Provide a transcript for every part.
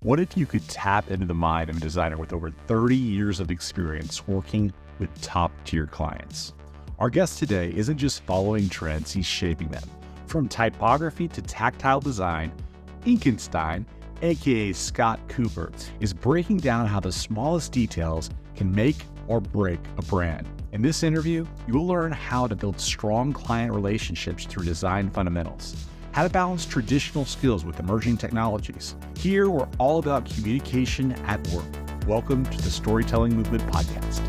What if you could tap into the mind of a designer with over 30 years of experience working with top-tier clients? Our guest today isn't just following trends, he's shaping them. From typography to tactile design, Inkenstein, aka Scott Cooper, is breaking down how the smallest details can make or break a brand. In this interview, you will learn how to build strong client relationships through design fundamentals, how to balance traditional skills with emerging technologies. Here, we're all about communication at work. Welcome to the Storytelling Movement Podcast.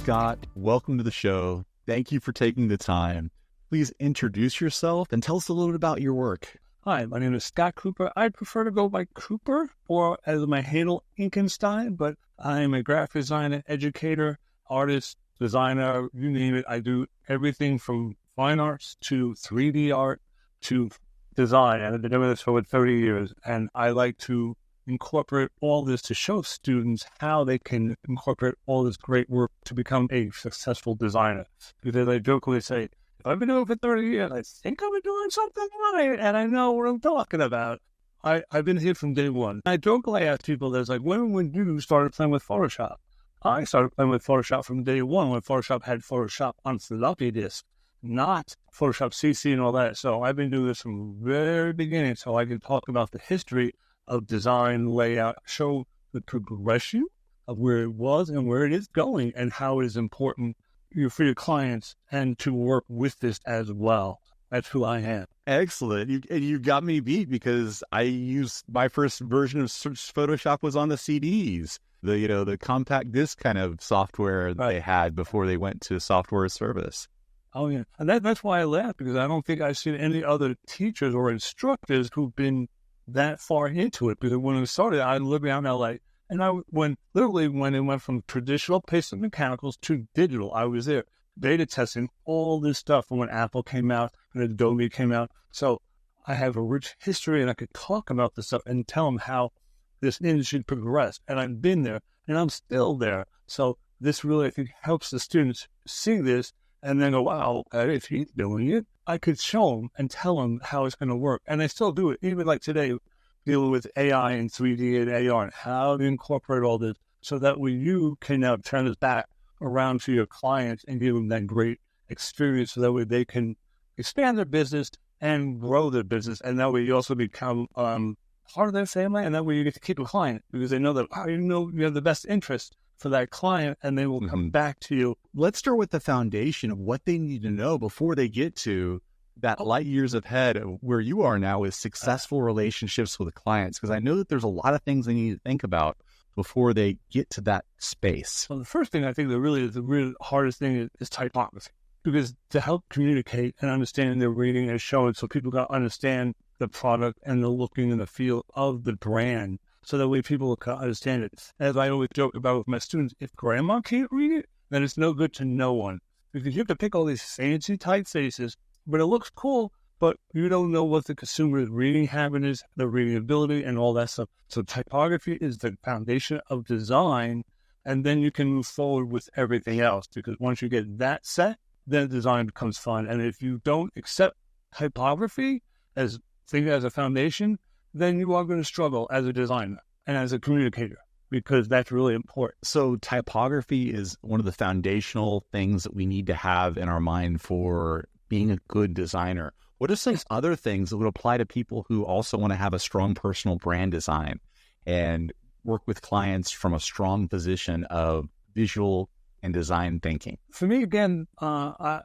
Scott, welcome to the show. Thank you for taking the time. Please introduce yourself and tell us a little bit about your work. Hi, my name is Scott Cooper. I'd prefer to go by Cooper or as my handle Inkenstein, but I'm a graphic designer, educator, artist, designer, you name it. I do everything from fine arts to 3D art to design. And I've been doing this for over 30 years. And I like to incorporate all this to show students how they can incorporate all this great work to become a successful designer. Because I jokingly say, if I've been doing it for 30 years, I think I've been doing something right, and I know what I'm talking about. I've been here from day one. I jokingly ask people, there's like, when you started playing with Photoshop? I started playing with Photoshop from day one when Photoshop had Photoshop on floppy disk, not Photoshop CC and all that. So I've been doing this from the very beginning, so I can talk about the history of design, layout, show the progression of where it was and where it is going and how it is important for your clients and to work with this as well. That's who I am. Excellent. You got me beat because I used my first version of Photoshop was on the CDs, the compact disc kind of software that they had before they went to software as service. Oh, yeah. And that's why I laugh, because I don't think I've seen any other teachers or instructors who've been that far into it. Because when I started, I lived out in LA, and when it went from traditional paste and mechanicals to digital, I was there beta testing all this stuff from when Apple came out and Adobe came out. So I have a rich history, and I could talk about this stuff and tell them how this industry progressed. And I've been there, and I'm still there. So this really, I think, helps the students see this and then go, wow, if he's doing it, I could show them and tell them how it's going to work. And I still do it, even like today, dealing with AI and 3D and AR and how to incorporate all this so that way you can now turn this back around to your clients and give them that great experience so that way they can expand their business and grow their business. And that way you also become part of their family, and that way you get to keep a client because they know that, you have the best interest for that client, and they will come back to you. Let's start with the foundation of what they need to know before they get to that light years ahead of where you are now with successful relationships with clients, because I know that there's a lot of things they need to think about before they get to that space. Well, the first thing I think that really is the real hardest thing is typography, because to help communicate and understand their reading and showing so people can understand the product and the looking and the feel of the brand, so that way people can understand it. As I always joke about with my students, if grandma can't read it, then it's no good to no one, because you have to pick all these fancy typefaces, but it looks cool, but you don't know what the consumer's reading habit is, the reading ability, and all that stuff. So typography is the foundation of design, and then you can move forward with everything else, because once you get that set, then design becomes fun. And if you don't accept typography as a foundation, then you are going to struggle as a designer and as a communicator, because that's really important. So typography is one of the foundational things that we need to have in our mind for being a good designer. What are some other things that would apply to people who also want to have a strong personal brand design and work with clients from a strong position of visual and design thinking? For me, again, I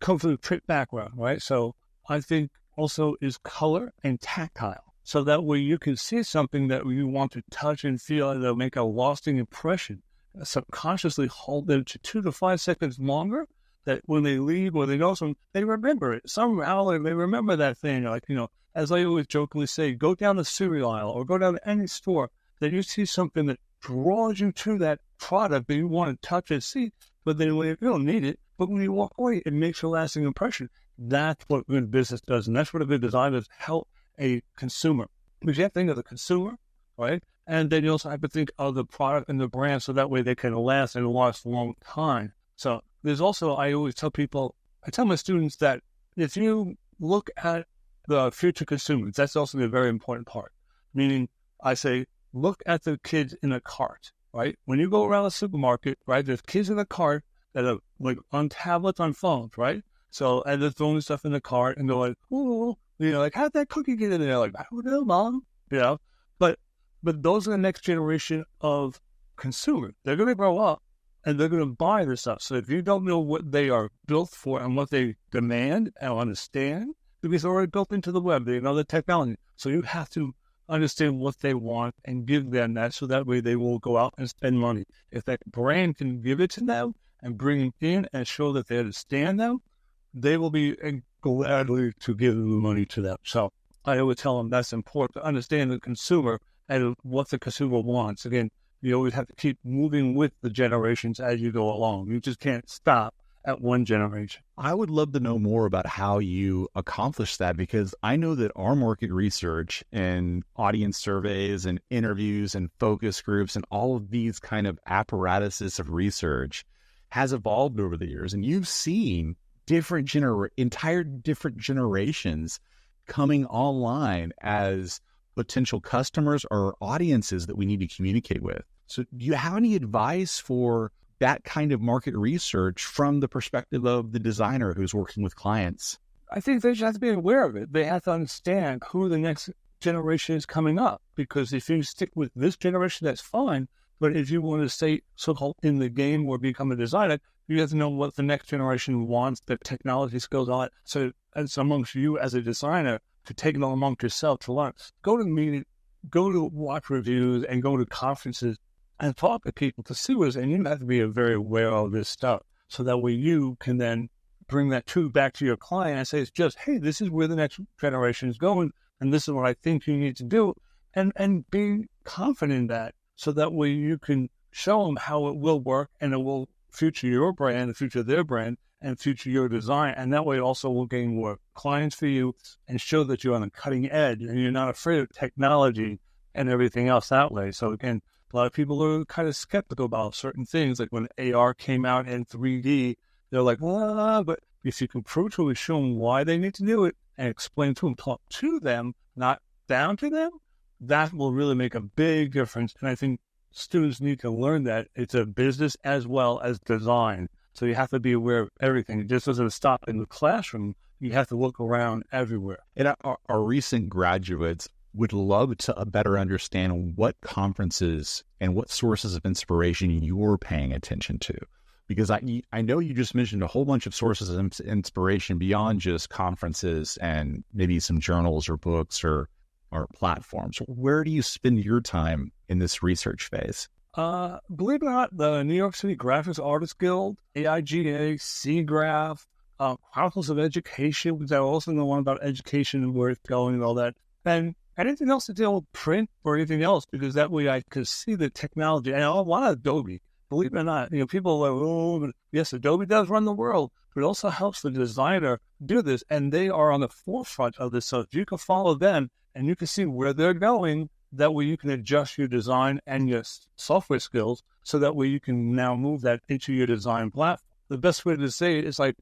come from a print background, right? So I think also is color and tactile. So that way you can see something that you want to touch and feel, and they'll make a lasting impression. Subconsciously hold them to 2 to 5 seconds longer, that when they leave or they go somewhere, they remember it. Somehow they remember that thing. Like, as I always jokingly say, go down the cereal aisle or go down to any store, that you see something that draws you to that product that you want to touch and see, but then when you don't need it, but when you walk away, it makes a lasting impression. That's what good business does, and that's what a good design does, help a consumer. Because you have to think of the consumer, right? And then you also have to think of the product and the brand, so that way they can last and last a long time. So there's also, I always tell people, I tell my students that if you look at the future consumers. That's also a very important part. Meaning, I say, look at the kids in a cart, right? When you go around the supermarket, right, there's kids in the cart that are like on tablets, on phones, right? So, and they're throwing stuff in the cart and they're like, oh, like, how'd that cookie get in there? Like, I don't know, Mom, But those are the next generation of consumers. They're going to grow up and they're going to buy this stuff. So if you don't know what they are built for and what they demand and understand, because it's already built into the web, they know the technology. So you have to understand what they want and give them that, so that way they will go out and spend money. If that brand can give it to them and bring them in and show that they understand them, they will be gladly to give the money to them. So I always tell them that's important to understand the consumer and what the consumer wants. Again, you always have to keep moving with the generations as you go along. You just can't stop at one generation. I would love to know more about how you accomplish that, because I know that our market research and audience surveys and interviews and focus groups and all of these kind of apparatuses of research has evolved over the years. And you've seen entire different generations coming online as potential customers or audiences that we need to communicate with. So do you have any advice for that kind of market research from the perspective of the designer who's working with clients? I think they just have to be aware of it. They have to understand who the next generation is coming up, because if you stick with this generation, that's fine. But if you want to stay so-called in the game or become a designer, you have to know what the next generation wants, the technology skills, all that. So it's amongst you as a designer to take it amongst yourself to learn. Go to meetings, go to watch reviews, and go to conferences and talk to people to see what's, and you have to be very aware of this stuff. So that way you can then bring that back to your client and say, it's just, hey, this is where the next generation is going, and this is what I think you need to do. And be confident in that, so that way you can show them how it will work, and it will future your brand, future their brand, and future your design. And that way also will gain more clients for you and show that you're on the cutting edge and you're not afraid of technology and everything else that way. So again, a lot of people are kind of skeptical about certain things. Like when AR came out in 3D, they're like, but if you can prove to them, show them why they need to do it and explain to them, talk to them, not down to them, that will really make a big difference. And I think students need to learn that it's a business as well as design. So you have to be aware of everything. It just doesn't stop in the classroom. You have to look around everywhere. And our recent graduates would love to better understand what conferences and what sources of inspiration you're paying attention to. Because I know you just mentioned a whole bunch of sources of inspiration beyond just conferences and maybe some journals or books or platforms. Where do you spend your time in this research phase? Believe it or not, the New York City Graphics Artists Guild, AIGA, CGraph, Chronicles of Education, which I also know one about education and where it's going and all that. And anything else to deal with print or anything else, because that way I could see the technology. And a lot of Adobe, believe it or not, people are like, oh, yes, Adobe does run the world, but it also helps the designer do this. And they are on the forefront of this. So if you can follow them and you can see where they're going, that way you can adjust your design and your software skills, so that way you can now move that into your design platform. The best way to say it is like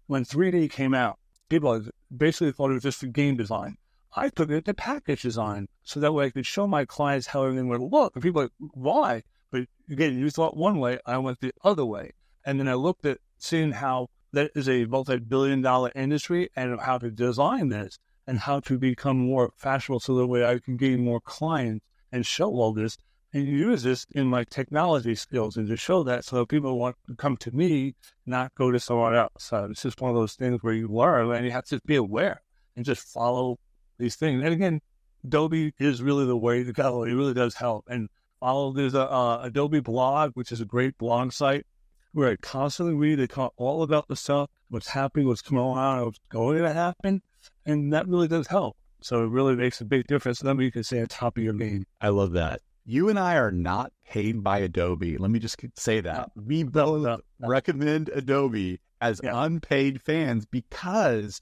when 3D came out, people basically thought it was just for game design. I took it to package design, so that way I could show my clients how everything would look. And people are like, why? But again, you thought one way, I went the other way. And then I looked at seeing how that is a multi-billion-dollar industry and how to design this and how to become more fashionable, so that way I can gain more clients and show all this and use this in my technology skills, and to show that so that people want to come to me, not go to someone else. So it's just one of those things where you learn and you have to be aware and just follow these things. And again, Adobe is really the way to go. It really does help. And there's a Adobe blog, which is a great blog site where I constantly read. They talk all about the stuff, what's happening, what's going on, what's going to happen. And that really does help. So it really makes a big difference. Then you can stay on top of your game. I love that. You and I are not paid by Adobe. Let me just say that. We both recommend Adobe as unpaid fans because,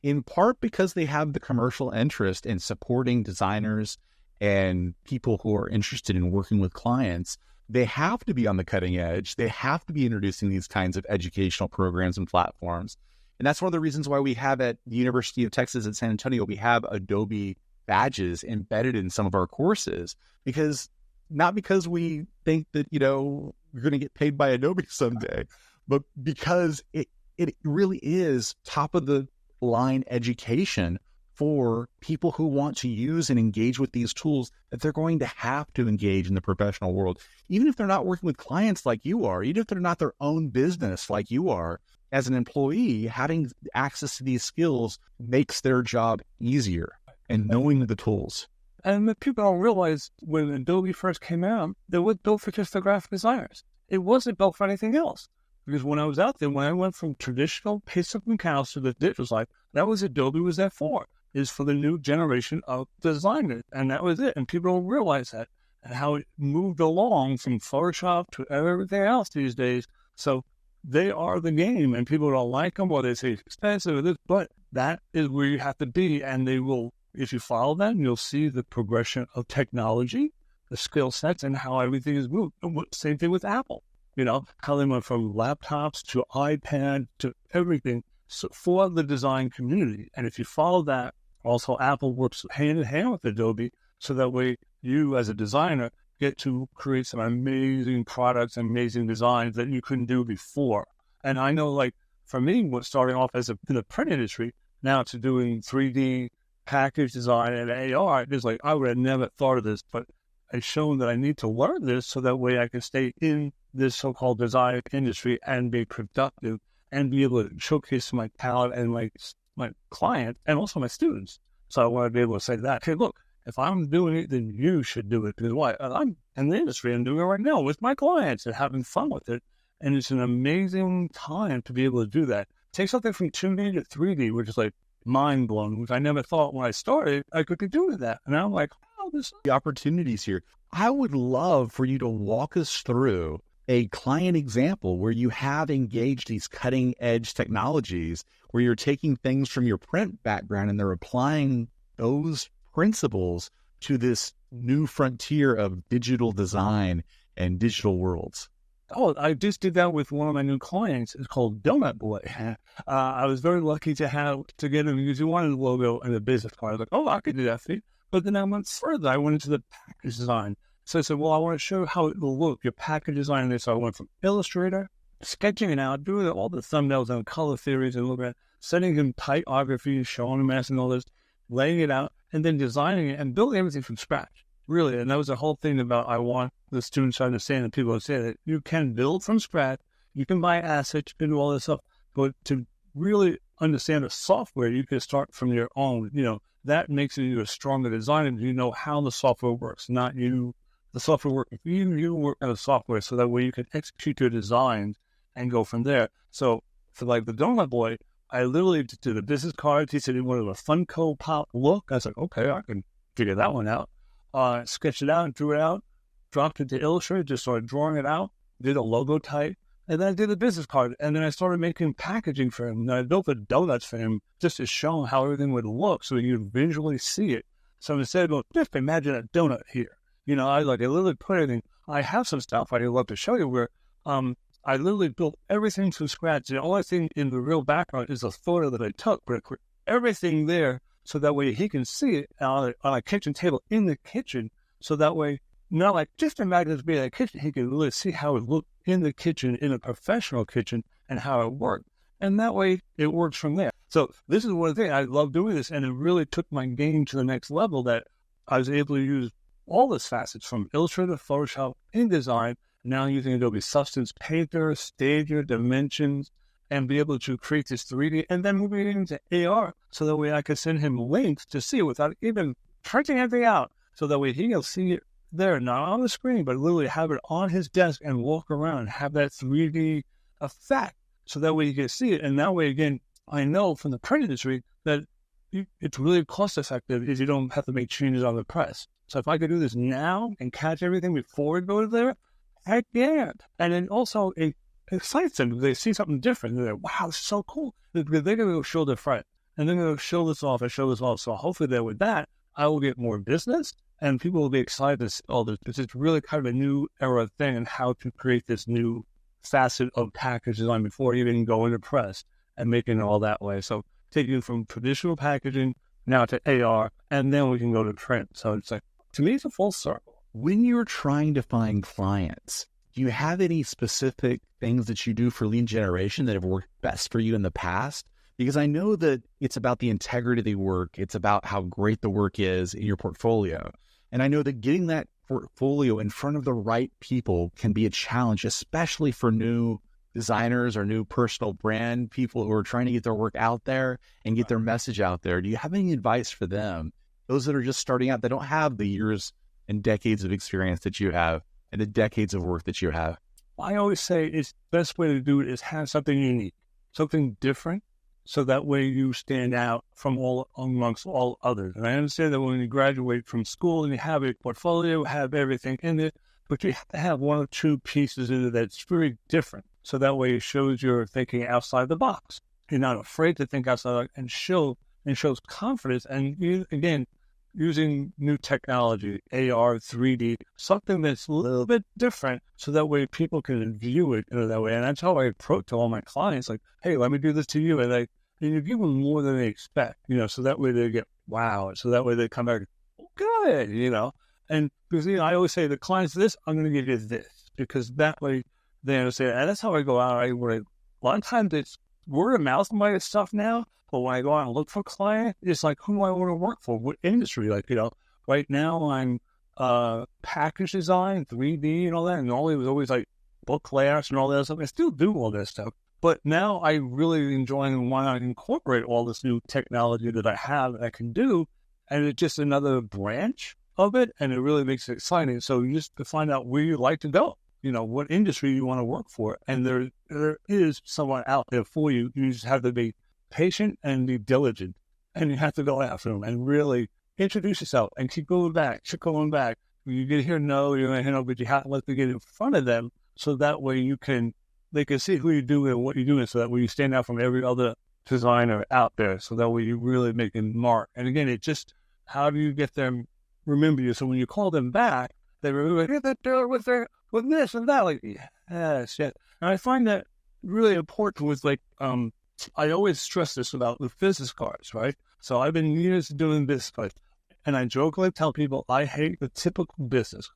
in part because they have the commercial interest in supporting designers and people who are interested in working with clients. They have to be on the cutting edge. They have to be introducing these kinds of educational programs and platforms. And that's one of the reasons why we have at the University of Texas at San Antonio, we have Adobe badges embedded in some of our courses, not because we think that, you're going to get paid by Adobe someday, but because it really is top of the line education for people who want to use and engage with these tools that they're going to have to engage in the professional world. Even if they're not working with clients like you are, even if they're not their own business like you are, as an employee, having access to these skills makes their job easier and knowing the tools. And the people don't realize when Adobe first came out, it was built for just the graphic designers. It wasn't built for anything else. Because when I was out there, when I went from traditional basic mechanics to the digital side, that was Adobe was there for, is for the new generation of designers. And that was it. And people don't realize that and how it moved along from Photoshop to everything else these days. So they are the game, and people don't like them, or they say it's expensive, but that is where you have to be. And they will, if you follow that, you'll see the progression of technology, the skill sets, and how everything is moved. Same thing with Apple, how they went from laptops to iPad to everything for the design community. And if you follow that, also Apple works hand in hand with Adobe, so that way you as a designer get to create some amazing products, amazing designs that you couldn't do before. And I know, like, for me, what's starting off in the print industry, now to doing 3D package design and AR, it's like, I would have never thought of this, but I've shown that I need to learn this so that way I can stay in this so-called design industry and be productive and be able to showcase my talent and my client and also my students. So I want to be able to say that, hey, look, if I'm doing it, then you should do it. Because why? I'm in the industry. I'm doing it right now with my clients and having fun with it. And it's an amazing time to be able to do that. Take something from 2D to 3D, which is like mind-blowing, which I never thought when I started I could be doing that. And I'm like, oh, there's the opportunities here. I would love for you to walk us through a client example where you have engaged these cutting-edge technologies, where you're taking things from your print background and they're applying those principles to this new frontier of digital design and digital worlds. Oh, I just did that with one of my new clients. It's called Donut Boy. I was very lucky to get him because he wanted a logo and a business card. I was like, oh, I could do that for you. But then I went further. I went into the package design. So I said, well, I want to show how it will look, your package design. So I went from Illustrator, sketching it out, doing all the thumbnails and color theories and looking at sending him typography, showing him and all this, laying it out, and then designing it and building everything from scratch, really. And that was the whole thing about, I want the students to understand, and people would say that you can build from scratch, you can buy assets, you can do all this stuff, but to really understand the software, you can start from your own. That makes you a stronger designer. You know how the software works, not you. The software works. You work on the software, so that way you can execute your designs and go from there. So for like the Donut Boy, I literally did a business card. He said he wanted a Funko Pop look. I was like, okay, I can figure that one out. Sketched it out, drew it out, dropped it to Illustrator, just started drawing it out, did a logo type, and then I did a business card. And then I started making packaging for him. And I built the donuts for him just to show him how everything would look so you'd visually see it. So instead of, just imagine a donut here. I literally put everything. I have some stuff I'd love to show you where I literally built everything from scratch. The only thing in the real background is a photo that I took, but I put everything there so that way he can see it on a kitchen table in the kitchen. So that way, not like just imagine it being a kitchen, he can really see how it looked in the kitchen, in a professional kitchen, and how it worked. And that way, it works from there. So this is one of the things I love doing this, and it really took my game to the next level that I was able to use all the facets from Illustrator, Photoshop, InDesign, now using Adobe Substance Painter, Stager, Dimensions, and be able to create this 3D and then moving it into AR so that way I can send him links to see it without even printing everything out. So that way he can see it there, not on the screen, but literally have it on his desk and walk around and have that 3D effect so that way you can see it. And that way, again, I know from the print industry that it's really cost effective if you don't have to make changes on the press. So if I could do this now and catch everything before it goes there, heck yeah. And then also it excites them. They see something different. They're like, wow, this is so cool. They're going to go show their friend. And they're going to show this off and show this off. So hopefully there with that, I will get more business and people will be excited to see all this. Because it's really kind of a new era thing and how to create this new facet of package design before you even go into press. and making it all that way. So taking it from traditional packaging now to AR, and then we can go to print. So it's like, to me, it's a full circle. When you're trying to find clients, do you have any specific things that you do for lead generation that have worked best for you in the past? Because I know that it's about the integrity of the work. It's about how great the work is in your portfolio. And I know that getting that portfolio in front of the right people can be a challenge, especially for new designers or new personal brand people who are trying to get their work out there and get their message out there. Do you have any advice for them? Those that are just starting out, that don't have the years and decades of experience that you have and the decades of work that you have. I always say it's the best way to do it is have something unique, something different, so that way you stand out from amongst all others. And I understand that when you graduate from school and you have a portfolio, have everything in it, but you have to have one or two pieces in it that's very different. So that way it shows you're thinking outside the box. You're not afraid to think outside and shows confidence. And you, again, using new technology, AR, 3D, something that's a little bit different, so that way people can view it that way. And that's how I approach to all my clients, like, hey, let me do this to you. And you give them more than they expect, so that way they get, wow. So that way they come back, good, And because, I always say the client's this, I'm going to give you this, because that way they understand. And that's how I go out. A lot of times it's word of mouth my stuff now. But when I go out and look for clients, it's like, who do I want to work for? What industry? Like, right now I'm package design, 3D and all that. And normally it was always like book layouts and all that stuff. I still do all that stuff. But now I really enjoy and want to incorporate all this new technology that I have and I can do. And it's just another branch of it. And it really makes it exciting. So you just to find out where you like to go, what industry you want to work for. And there is someone out there for you. You just have to be patient and be diligent, and you have to go after them and really introduce yourself and keep going back. When you get here, no, you're going to hear no, but you have to let them get in front of them, so that way they can see who you're doing and what you're doing, so that way you stand out from every other designer out there, so that way you really make a mark. And again, it's just, how do you get them remember you? So when you call them back, they remember, hey, that girl with this and that, like, yes. And I find that really important with I always stress this about the business cards, right? So I've been years doing business cards, and I jokingly tell people I hate the typical business,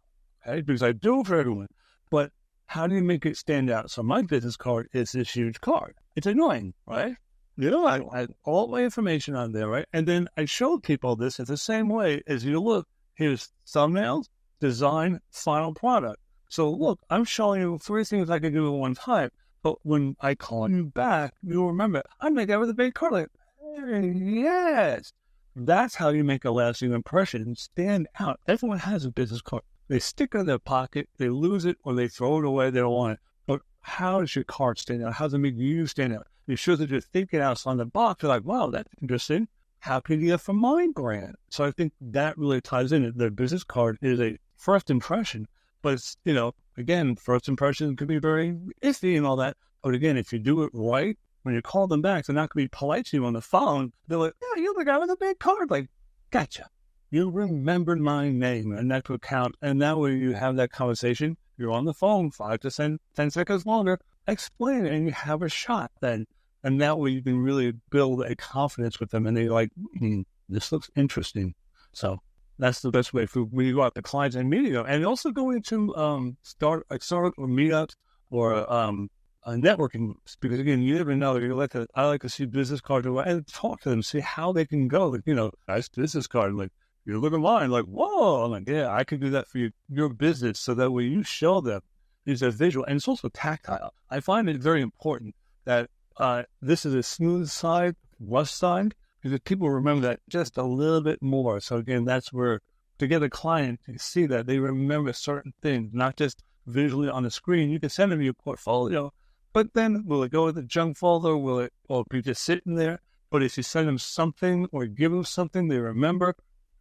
okay? Because I do it for everyone. But how do you make it stand out? So my business card is this huge card. It's annoying, right? I had all my information on there, right? And then I show people this in the same way as you look. Here's thumbnails, design, final product. So look, I'm showing you 3 things I can do at one time. But when I call you back, you'll remember, I make that with a big card. Like, hey, yes. That's how you make a lasting impression and stand out. Everyone has a business card. They stick it in their pocket, they lose it, or they throw it away, they don't want it. But how does your card stand out? How does it make you stand out? It shows that you're thinking outside the box. You're like, wow, that's interesting. How can you get from my brand? So I think that really ties in. The business card is a first impression. But it's, again, first impressions can be very iffy and all that. But again, if you do it right, when you call them back, they're not going to be polite to you on the phone. They're like, yeah, you're the guy with a big card. Like, gotcha. You remembered my name, and that could count. And that way you have that conversation. You're on the phone 5 to 10 seconds longer. Explain it, and you have a shot then. And that way you can really build a confidence with them. And they're like, this looks interesting. So that's the best way for when you go out to clients and meeting them. And also going to start or meetups or networking groups. Because again, you never know. I like to see business cards and talk to them, see how they can go. Like, nice business card. Like, you look at mine, like, whoa. I'm like, yeah, I can do that for your business. So that way you show them it's a visual. And it's also tactile. I find it very important that this is a smooth side, rough side, because people remember that just a little bit more. So again, that's where to get a client to see that they remember certain things, not just visually on the screen. You can send them your portfolio, but then will it go in the junk folder? Will it, or be just sitting there? But if you send them something or give them something they remember,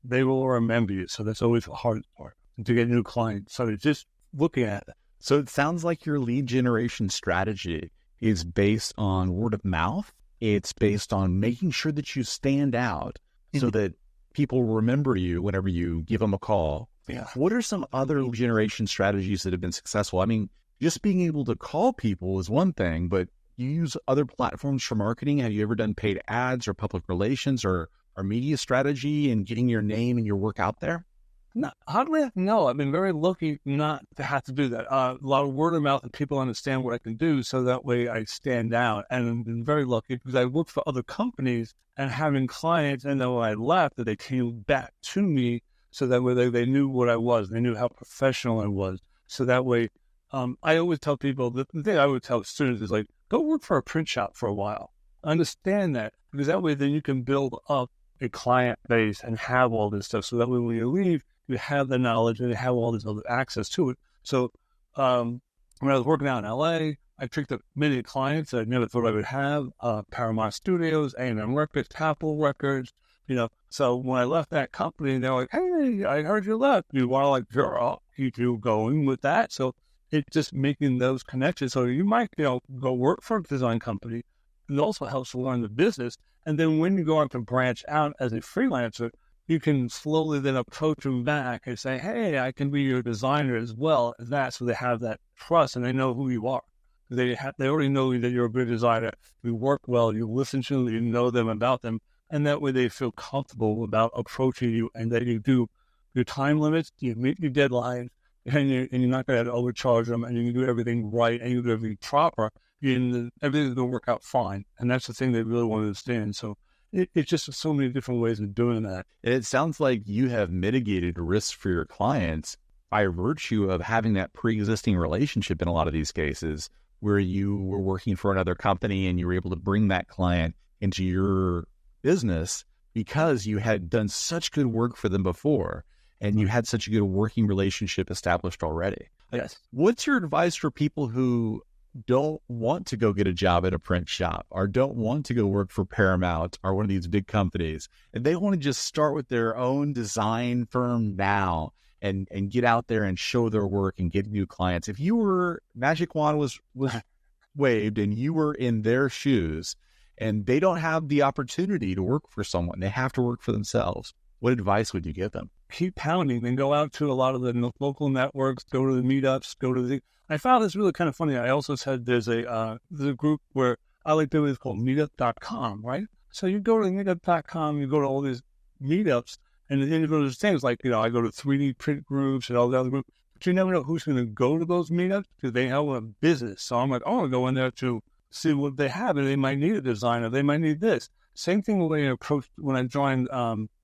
they will remember you. So that's always the hardest part to get new clients. So it's just looking at it. So it sounds like your lead generation strategy is based on word of mouth. It's based on making sure that you stand out so that people remember you whenever you give them a call. Yeah. What are some other lead generation strategies that have been successful? I mean, just being able to call people is one thing, but you use other platforms for marketing? Have you ever done paid ads or public relations or media strategy and getting your name and your work out there? No, oddly, no. I've been very lucky not to have to do that. A lot of word of mouth and people understand what I can do, so that way I stand out. And I've been very lucky because I worked for other companies and having clients, and then when I left, that they came back to me, so that way they knew what I was. They knew how professional I was. So that way, I always tell people, the thing I would tell students is like, go work for a print shop for a while. Understand that, because that way then you can build up a client base and have all this stuff. So that way when you leave, you have the knowledge and you have all this other access to it. So when I was working out in LA, I picked up many clients that I never thought I would have, Paramount Studios, A&M Records, Apple Records, So when I left that company, they're like, hey, I heard you left. You want to sure, I'll keep you going with that. So it's just making those connections. So you might, go work for a design company. It also helps to learn the business. And then when you go on to branch out as a freelancer, you can slowly then approach them back and say, hey, I can be your designer as well as that. So they have that trust and they know who you are. They already know that you're a good designer. You work well, you listen to them, you know them about them. And that way they feel comfortable about approaching you and that you do your time limits, you meet your deadlines, and you're not going to overcharge them, and you can do everything right and you do everything proper. And everything's going to work out fine. And that's the thing they really want to understand. So it's just so many different ways of doing that. It sounds like you have mitigated risk for your clients by virtue of having that pre-existing relationship in a lot of these cases where you were working for another company and you were able to bring that client into your business because you had done such good work for them before and you had such a good working relationship established already. Yes. What's your advice for people who don't want to go get a job at a print shop or don't want to go work for Paramount or one of these big companies, and they want to just start with their own design firm now and get out there and show their work and get new clients? If you were, magic wand was waved and you were in their shoes and they don't have the opportunity to work for someone, they have to work for themselves, what advice would you give them? Keep pounding and go out to a lot of the local networks, go to the meetups, I found this really kind of funny. I also said there's a group where I like doing, it's called meetup.com, right? So you go to meetup.com, you go to all these meetups, and then you go to these things like, I go to 3D print groups and all the other groups, but you never know who's going to go to those meetups because they have a business. So I'm like, I want to go in there to see what they have, and they might need a designer, they might need this. Same thing when I joined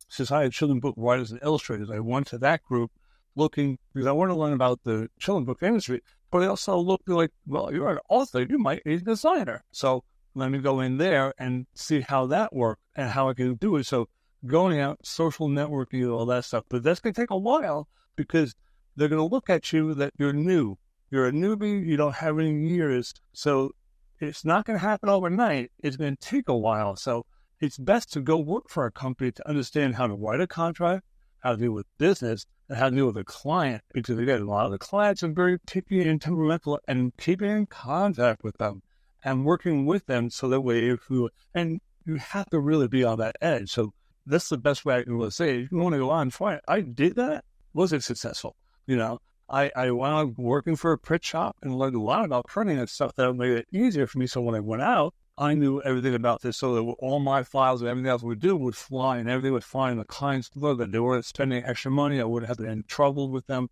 Society of Children's Book Writers and Illustrators. I went to that group looking, because I want to learn about the children's book industry, but I also looked like, well, you're an author, you might need a designer. So let me go in there and see how that works and how I can do it. So going out, social networking, all that stuff. But that's going to take a while because they're going to look at you that you're new. You're a newbie, you don't have any years. So it's not going to happen overnight. It's going to take a while. So it's best to go work for a company to understand how to write a contract, how to deal with business, and how to deal with a client. Because again, a lot of the clients are very picky and temperamental, and keeping in contact with them and working with them so that way and you have to really be on that edge. So that's the best way I can really say it. If you want to go on, fine. I did that. Wasn't successful. I wound up working for a print shop and learned a lot about printing and stuff that made it easier for me. So when I went out, I knew everything about this, so that all my files and everything else we do would fly, and everything would fly. And the clients know that they weren't spending extra money. I wouldn't have to get in trouble with them.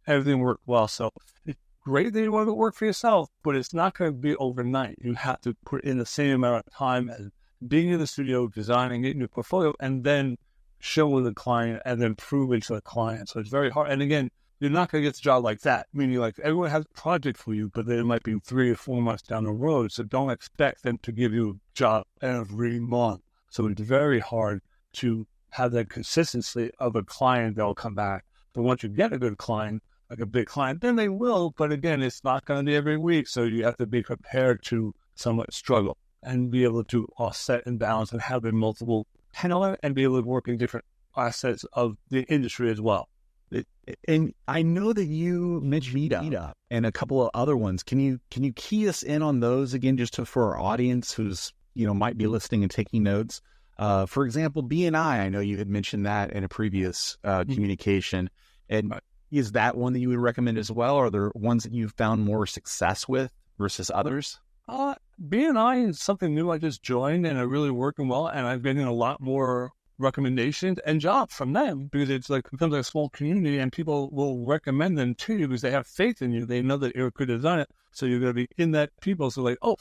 Everything worked well. So it's great that you want to work for yourself, but it's not going to be overnight. You have to put in the same amount of time as being in the studio, designing, getting your portfolio, and then showing the client, and then proving to the client. So it's very hard. And again, you're not going to get the job like that. Meaning, like, everyone has a project for you, but then it might be 3 or 4 months down the road. So don't expect them to give you a job every month. So it's very hard to have that consistency of a client that'll come back. But once you get a good client, like a big client, then they will. But again, it's not going to be every week. So you have to be prepared to somewhat struggle and be able to offset and balance and have a multiple handle and be able to work in different assets of the industry as well. And I know that you mentioned Meetup and a couple of other ones. Can you key us in on those again, just for our audience who's might be listening and taking notes? For example, BNI. I know you had mentioned that in a previous communication. And is that one that you would recommend as well? Or are there ones that you've found more success with versus others? BNI is something new I just joined and are really working well. And I've been in a lot more recommendations and jobs from them because it's like becomes like a small community and people will recommend them to you because they have faith in you. They know that you're a good designer. So you're going to be in that people. So like, oh,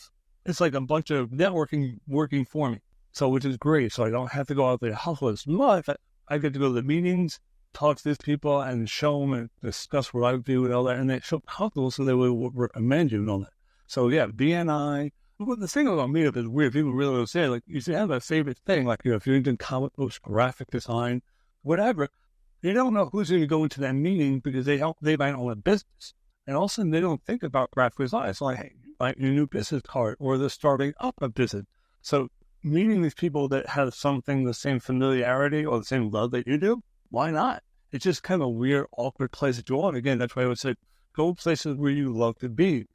it's like a bunch of networking working for me. So which is great. So I don't have to go out there and hustle as much. I get to go to the meetings, talk to these people and show them and discuss what I do and all that. And they feel comfortable so they will recommend you and all that. So yeah, BNI. Well, the thing about Meetup is weird. People really will say, like, you should have a favorite thing. Like, if you're into comic books, graphic design, whatever, you don't know who's going to go into that meeting because they might own a business. And all of a sudden, they don't think about graphic design. It's like, hey, like your new business card or they're starting up a business. So meeting these people that have something, the same familiarity or the same love that you do, why not? It's just kind of a weird, awkward place to go on. Again, that's why I would say, go places where you love to be,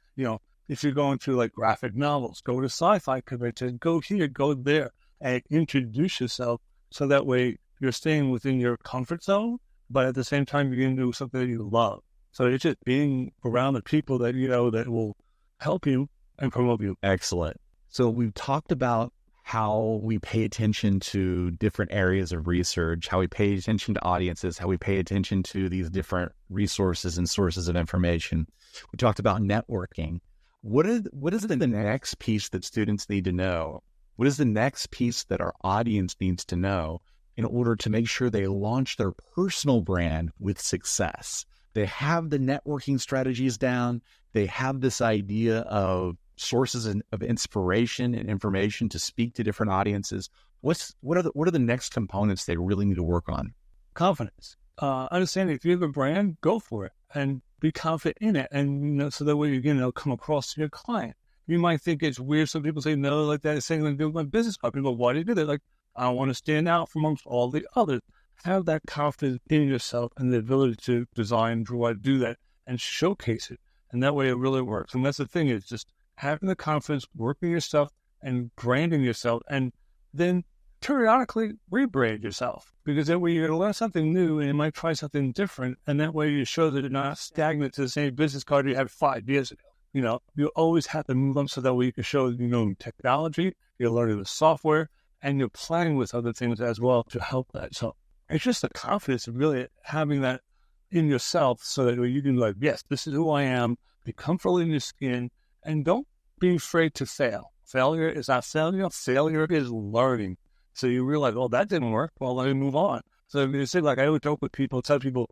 if you're going to like graphic novels, go to sci-fi conventions, go here, go there, and introduce yourself so that way you're staying within your comfort zone, but at the same time, you're going to do something that you love. So it's just being around the people that you know that will help you and promote you. Excellent. So we've talked about how we pay attention to different areas of research, how we pay attention to audiences, how we pay attention to these different resources and sources of information. We talked about networking. What is the next piece that students need to know? What is the next piece that our audience needs to know in order to make sure they launch their personal brand with success? They have the networking strategies down. They have this idea of sources of inspiration and information to speak to different audiences. What are the next components they really need to work on? Confidence. Understanding if you have a brand, go for it and be confident in it. And, so that way you're come across to your client. You might think it's weird. Some people say, no, like that is saying like, do my business card. People go, why do you do that? Like, I want to stand out from amongst all the others. Have that confidence in yourself and the ability to design, draw, do that and showcase it. And that way it really works. And that's the thing is just having the confidence, working your stuff and branding yourself. And then periodically rebrand yourself because that way you're going to learn something new and you might try something different. And that way you show that you're not stagnant to the same business card you had 5 years ago. You always have to move them so that way you can show, technology, you're learning the software, and you're playing with other things as well to help that. So it's just the confidence of really having that in yourself so that you can like, yes, this is who I am, be comfortable in your skin, and don't be afraid to fail. Failure is not failure. Failure is learning. So you realize, oh, that didn't work. Well, let me move on. So you say, like I always joke with people, tell people,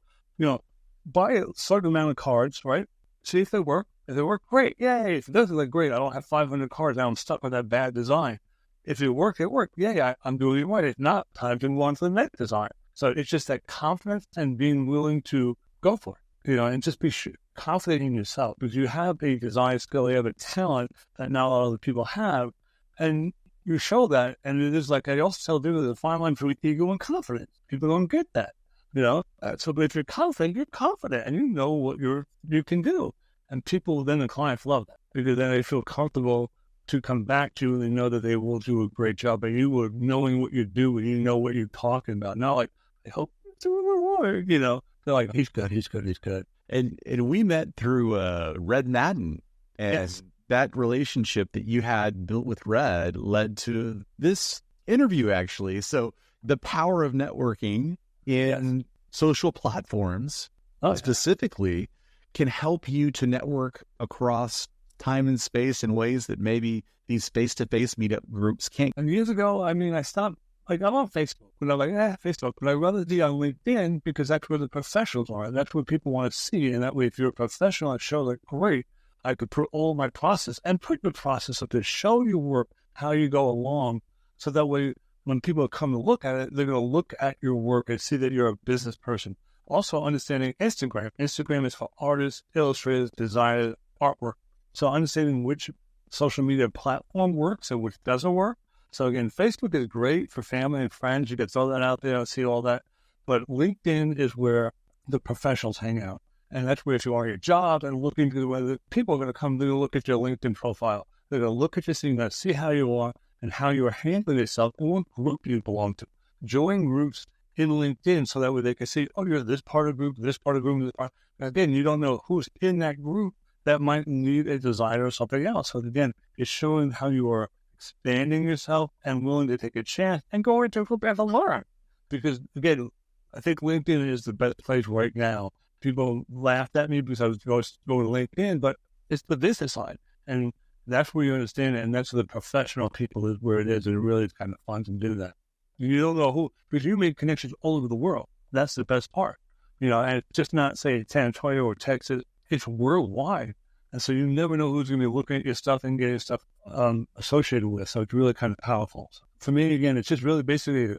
buy a certain amount of cards, right? See if they work. If they work, great. Yay. If it doesn't, like, great. I don't have 500 cards. Now I'm stuck with that bad design. If it worked, it worked. Yeah, I'm doing it right. If not, time to move on to the next design. So it's just that confidence and being willing to go for it, and just be confident in yourself because you have a design skill, you have a talent that not a lot of other people have. And you show that, and it is like I also tell people the fine line between ego and confidence. People don't get that, So, but if you're confident, and you know what you can do, and people then the clients love that because then they feel comfortable to come back to you, and they know that they will do a great job. And you were knowing what you do, and you know what you're talking about. Not like I hope you're doing more, They're like he's good. And we met through Red Madden, and yes. That relationship that you had built with Red led to this interview, actually. So the power of networking in social platforms specifically can help you to network across time and space in ways that maybe these face-to-face meetup groups can't. And years ago, I stopped. Like, I'm on Facebook, but I'm like, Facebook. But I'd rather be on LinkedIn because that's where the professionals are. And that's what people want to see. And that way, if you're a professional, I show like, great. I could put all my process and put your process up there, show your work, how you go along. So that way, when people come to look at it, they're going to look at your work and see that you're a business person. Also understanding Instagram. Instagram is for artists, illustrators, designers, artwork. So understanding which social media platform works and which doesn't work. So again, Facebook is great for family and friends. You can throw that out there and see all that. But LinkedIn is where the professionals hang out. And that's where if you are your job and looking to whether people are going to come to look at your LinkedIn profile. They're going to look at your thing, to see how you are and how you are handling yourself and what group you belong to. Join groups in LinkedIn so that way they can see, oh, you're this part of the group, this part of the group, this part. And again, you don't know who's in that group that might need a designer or something else. So again, it's showing how you are expanding yourself and willing to take a chance and go into a group and learn. Because again, I think LinkedIn is the best place right now. People laughed at me because I was going to LinkedIn, but it's the business side. And that's where you understand it. And that's the professional people is where it is. And it really is kind of fun to do that. You don't know who, because you make connections all over the world. That's the best part. And it's just not, say, San Antonio or Texas. It's worldwide. And so you never know who's going to be looking at your stuff and getting stuff associated with. So it's really kind of powerful. So for me, again, it's just really basically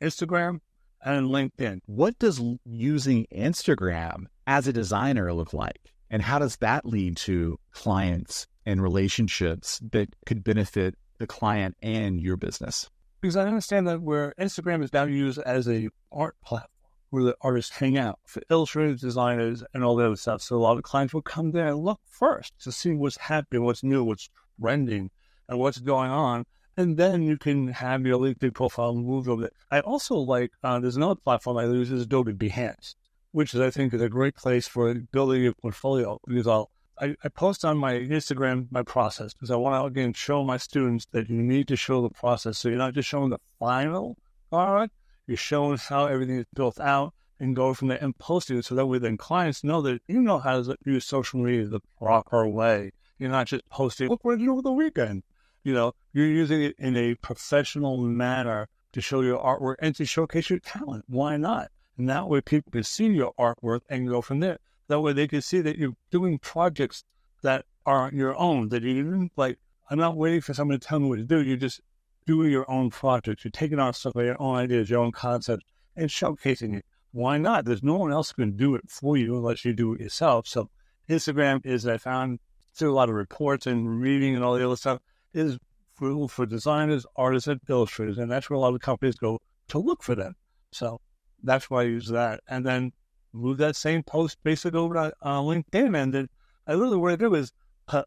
Instagram and LinkedIn. What does using Instagram as a designer look like? And how does that lead to clients and relationships that could benefit the client and your business? Because I understand that where Instagram is now used as a art platform, where the artists hang out for illustrators, designers, and all the other stuff. So a lot of clients will come there and look first to see what's happening, what's new, what's trending, and what's going on. And then you can have your LinkedIn profile moved over there. I also like, there's another platform I use is Adobe Behance, which I think is a great place for building a portfolio. Because I post on my Instagram my process, because I want to, again, show my students that you need to show the process. So you're not just showing the final product, you're showing how everything is built out and go from there and posting it. So that way then clients know that you know how to use social media the proper way. You're not just posting, look what I did over the weekend. You're using it in a professional manner to show your artwork and to showcase your talent. Why not? And that way people can see your artwork and go from there. That way they can see that you're doing projects that are your own, that you didn't I'm not waiting for someone to tell me what to do. You're just doing your own projects. You're taking on stuff like your own ideas, your own concepts, and showcasing it. Why not? There's no one else who can do it for you unless you do it yourself. So Instagram is, I found through a lot of reports and reading and all the other stuff, is for designers, artists, and illustrators. And that's where a lot of companies go to look for them. So that's why I use that. And then move that same post basically over to LinkedIn. And then what I do is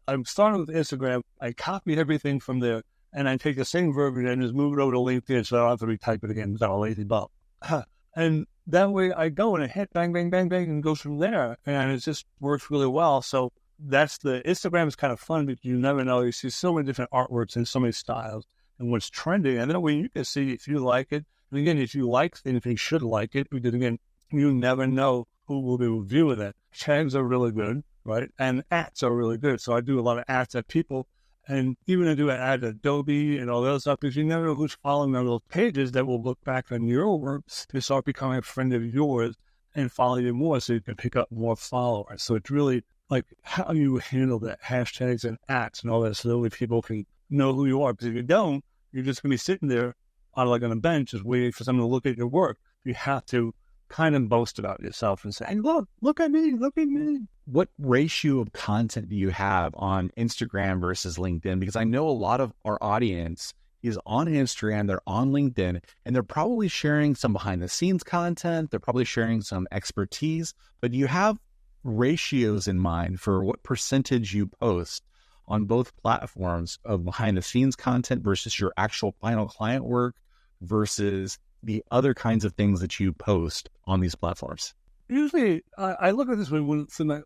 I'm starting with Instagram. I copy everything from there. And I take the same verbiage and just move it over to LinkedIn so I don't have to retype it again because I'm a lazy bum. And that way I go and I hit bang, bang, bang, bang, and goes from there. And it just works really well. So that's the Instagram is kind of fun because you never know. You see so many different artworks and so many styles and what's trending. And that way you can see if you like it. And again, if you like things, you should like it. Because again, you never know who will be reviewing it. Tags are really good, right? And ads are really good. So I do a lot of ads at people. And even I do an ad at Adobe and all that stuff, because you never know who's following on those pages that will look back on your work to start becoming a friend of yours and follow you more so you can pick up more followers. So it's really like how you handle that hashtags and ads and all that so that way people can know who you are. Because if you don't, you're just going to be sitting there on a bench just waiting for someone to look at your work. You have to kind of boast about yourself and say, hey, look at me. What ratio of content do you have on Instagram versus LinkedIn? Because I know a lot of our audience is on Instagram, they're on LinkedIn, and they're probably sharing some behind the scenes content. They're probably sharing some expertise, but do you have ratios in mind for what percentage you post on both platforms of behind the scenes content versus your actual final client work versus the other kinds of things that you post on these platforms? Usually, I look at this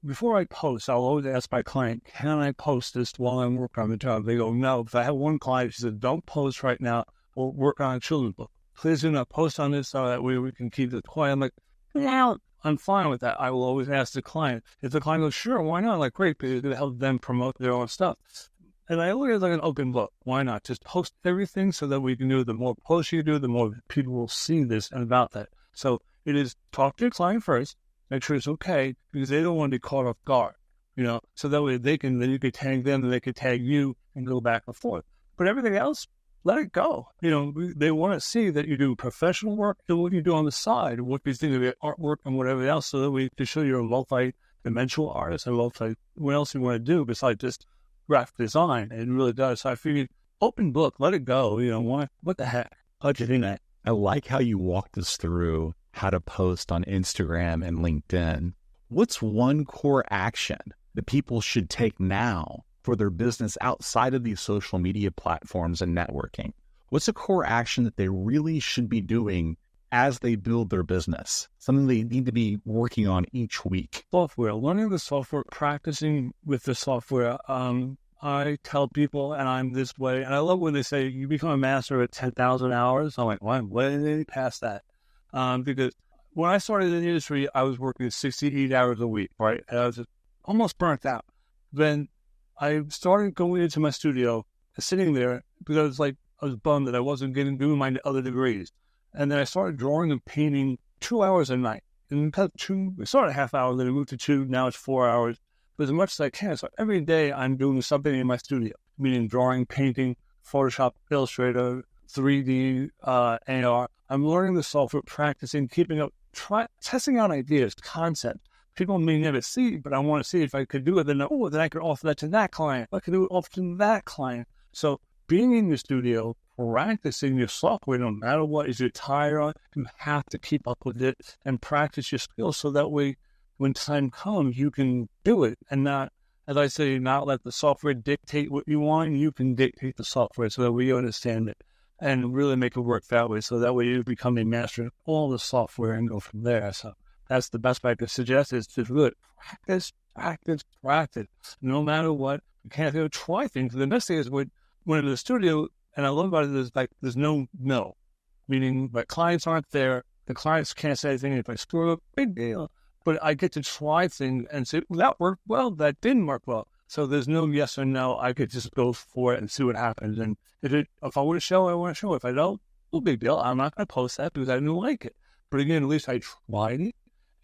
before I post. I'll always ask my client, "Can I post this while I'm working on the job?" They go, "No." If I have one client, she said, "Don't post right now. We'll work on a children's book. Please do not post on this so that way we can keep it quiet." I'm like, "No, I'm fine with that." I will always ask the client. If the client goes, "Sure, why not?" I'm like, "Great, because it's going to help them promote their own stuff." And I look at it like an open book. Why not? Just post everything so that we can do. The more posts you do, the more people will see this and about that. So it is talk to your client first, make sure it's okay, because they don't want to be caught off guard, so that way then you can tag them and they can tag you and go back and forth. But everything else, let it go. They want to see that you do professional work and what you do on the side, what you think of your artwork and whatever else, so that we can show you're a multi-dimensional artist and what else you want to do besides just graphic design. It really does. So I figured open book, let it go. What the heck? Budgeting that. I like how you walked us through how to post on Instagram and LinkedIn. What's one core action that people should take now for their business outside of these social media platforms and networking? What's a core action that they really should be doing as they build their business? Something they need to be working on each week? Software, learning the software, practicing with the software. I tell people, and I'm this way, and I love when they say you become a master at 10,000 hours. I'm like, why did they pass that? Because when I started in the industry, I was working 68 hours a week, right? And I was almost burnt out. Then I started going into my studio, sitting there, because I was bummed that I wasn't doing my other degrees. And then I started drawing and painting 2 hours a night. And it started a half hour, then I moved to 2, now it's 4 hours. But as much as I can. So every day I'm doing something in my studio, meaning drawing, painting, Photoshop, Illustrator, 3D, AR. I'm learning the software, practicing, keeping up, testing out ideas, concepts. People may never see, but I want to see if I could do it. Then I could offer that to that client. I could do it offer to that client. So being in your studio, practicing your software, no matter what, is your tire on, you have to keep up with it and practice your skills so that way, when time comes, you can do it and not, as I say, not let the software dictate what you want. You can dictate the software so that way you understand it and really make it work that way. So that way you become a master of all the software and go from there. So that's the best way I could suggest is to do it. Practice. No matter what, you can't try things. The best thing is when in the studio, and I love about it is there's no, meaning my clients aren't there. The clients can't say anything. If I screw up, big deal. But I get to try things and say, well, that worked well, that didn't work well. So there's no yes or no. I could just go for it and see what happens. And if I want to show, I want to show. If I don't, no big deal. I'm not going to post that because I didn't like it. But again, at least I tried it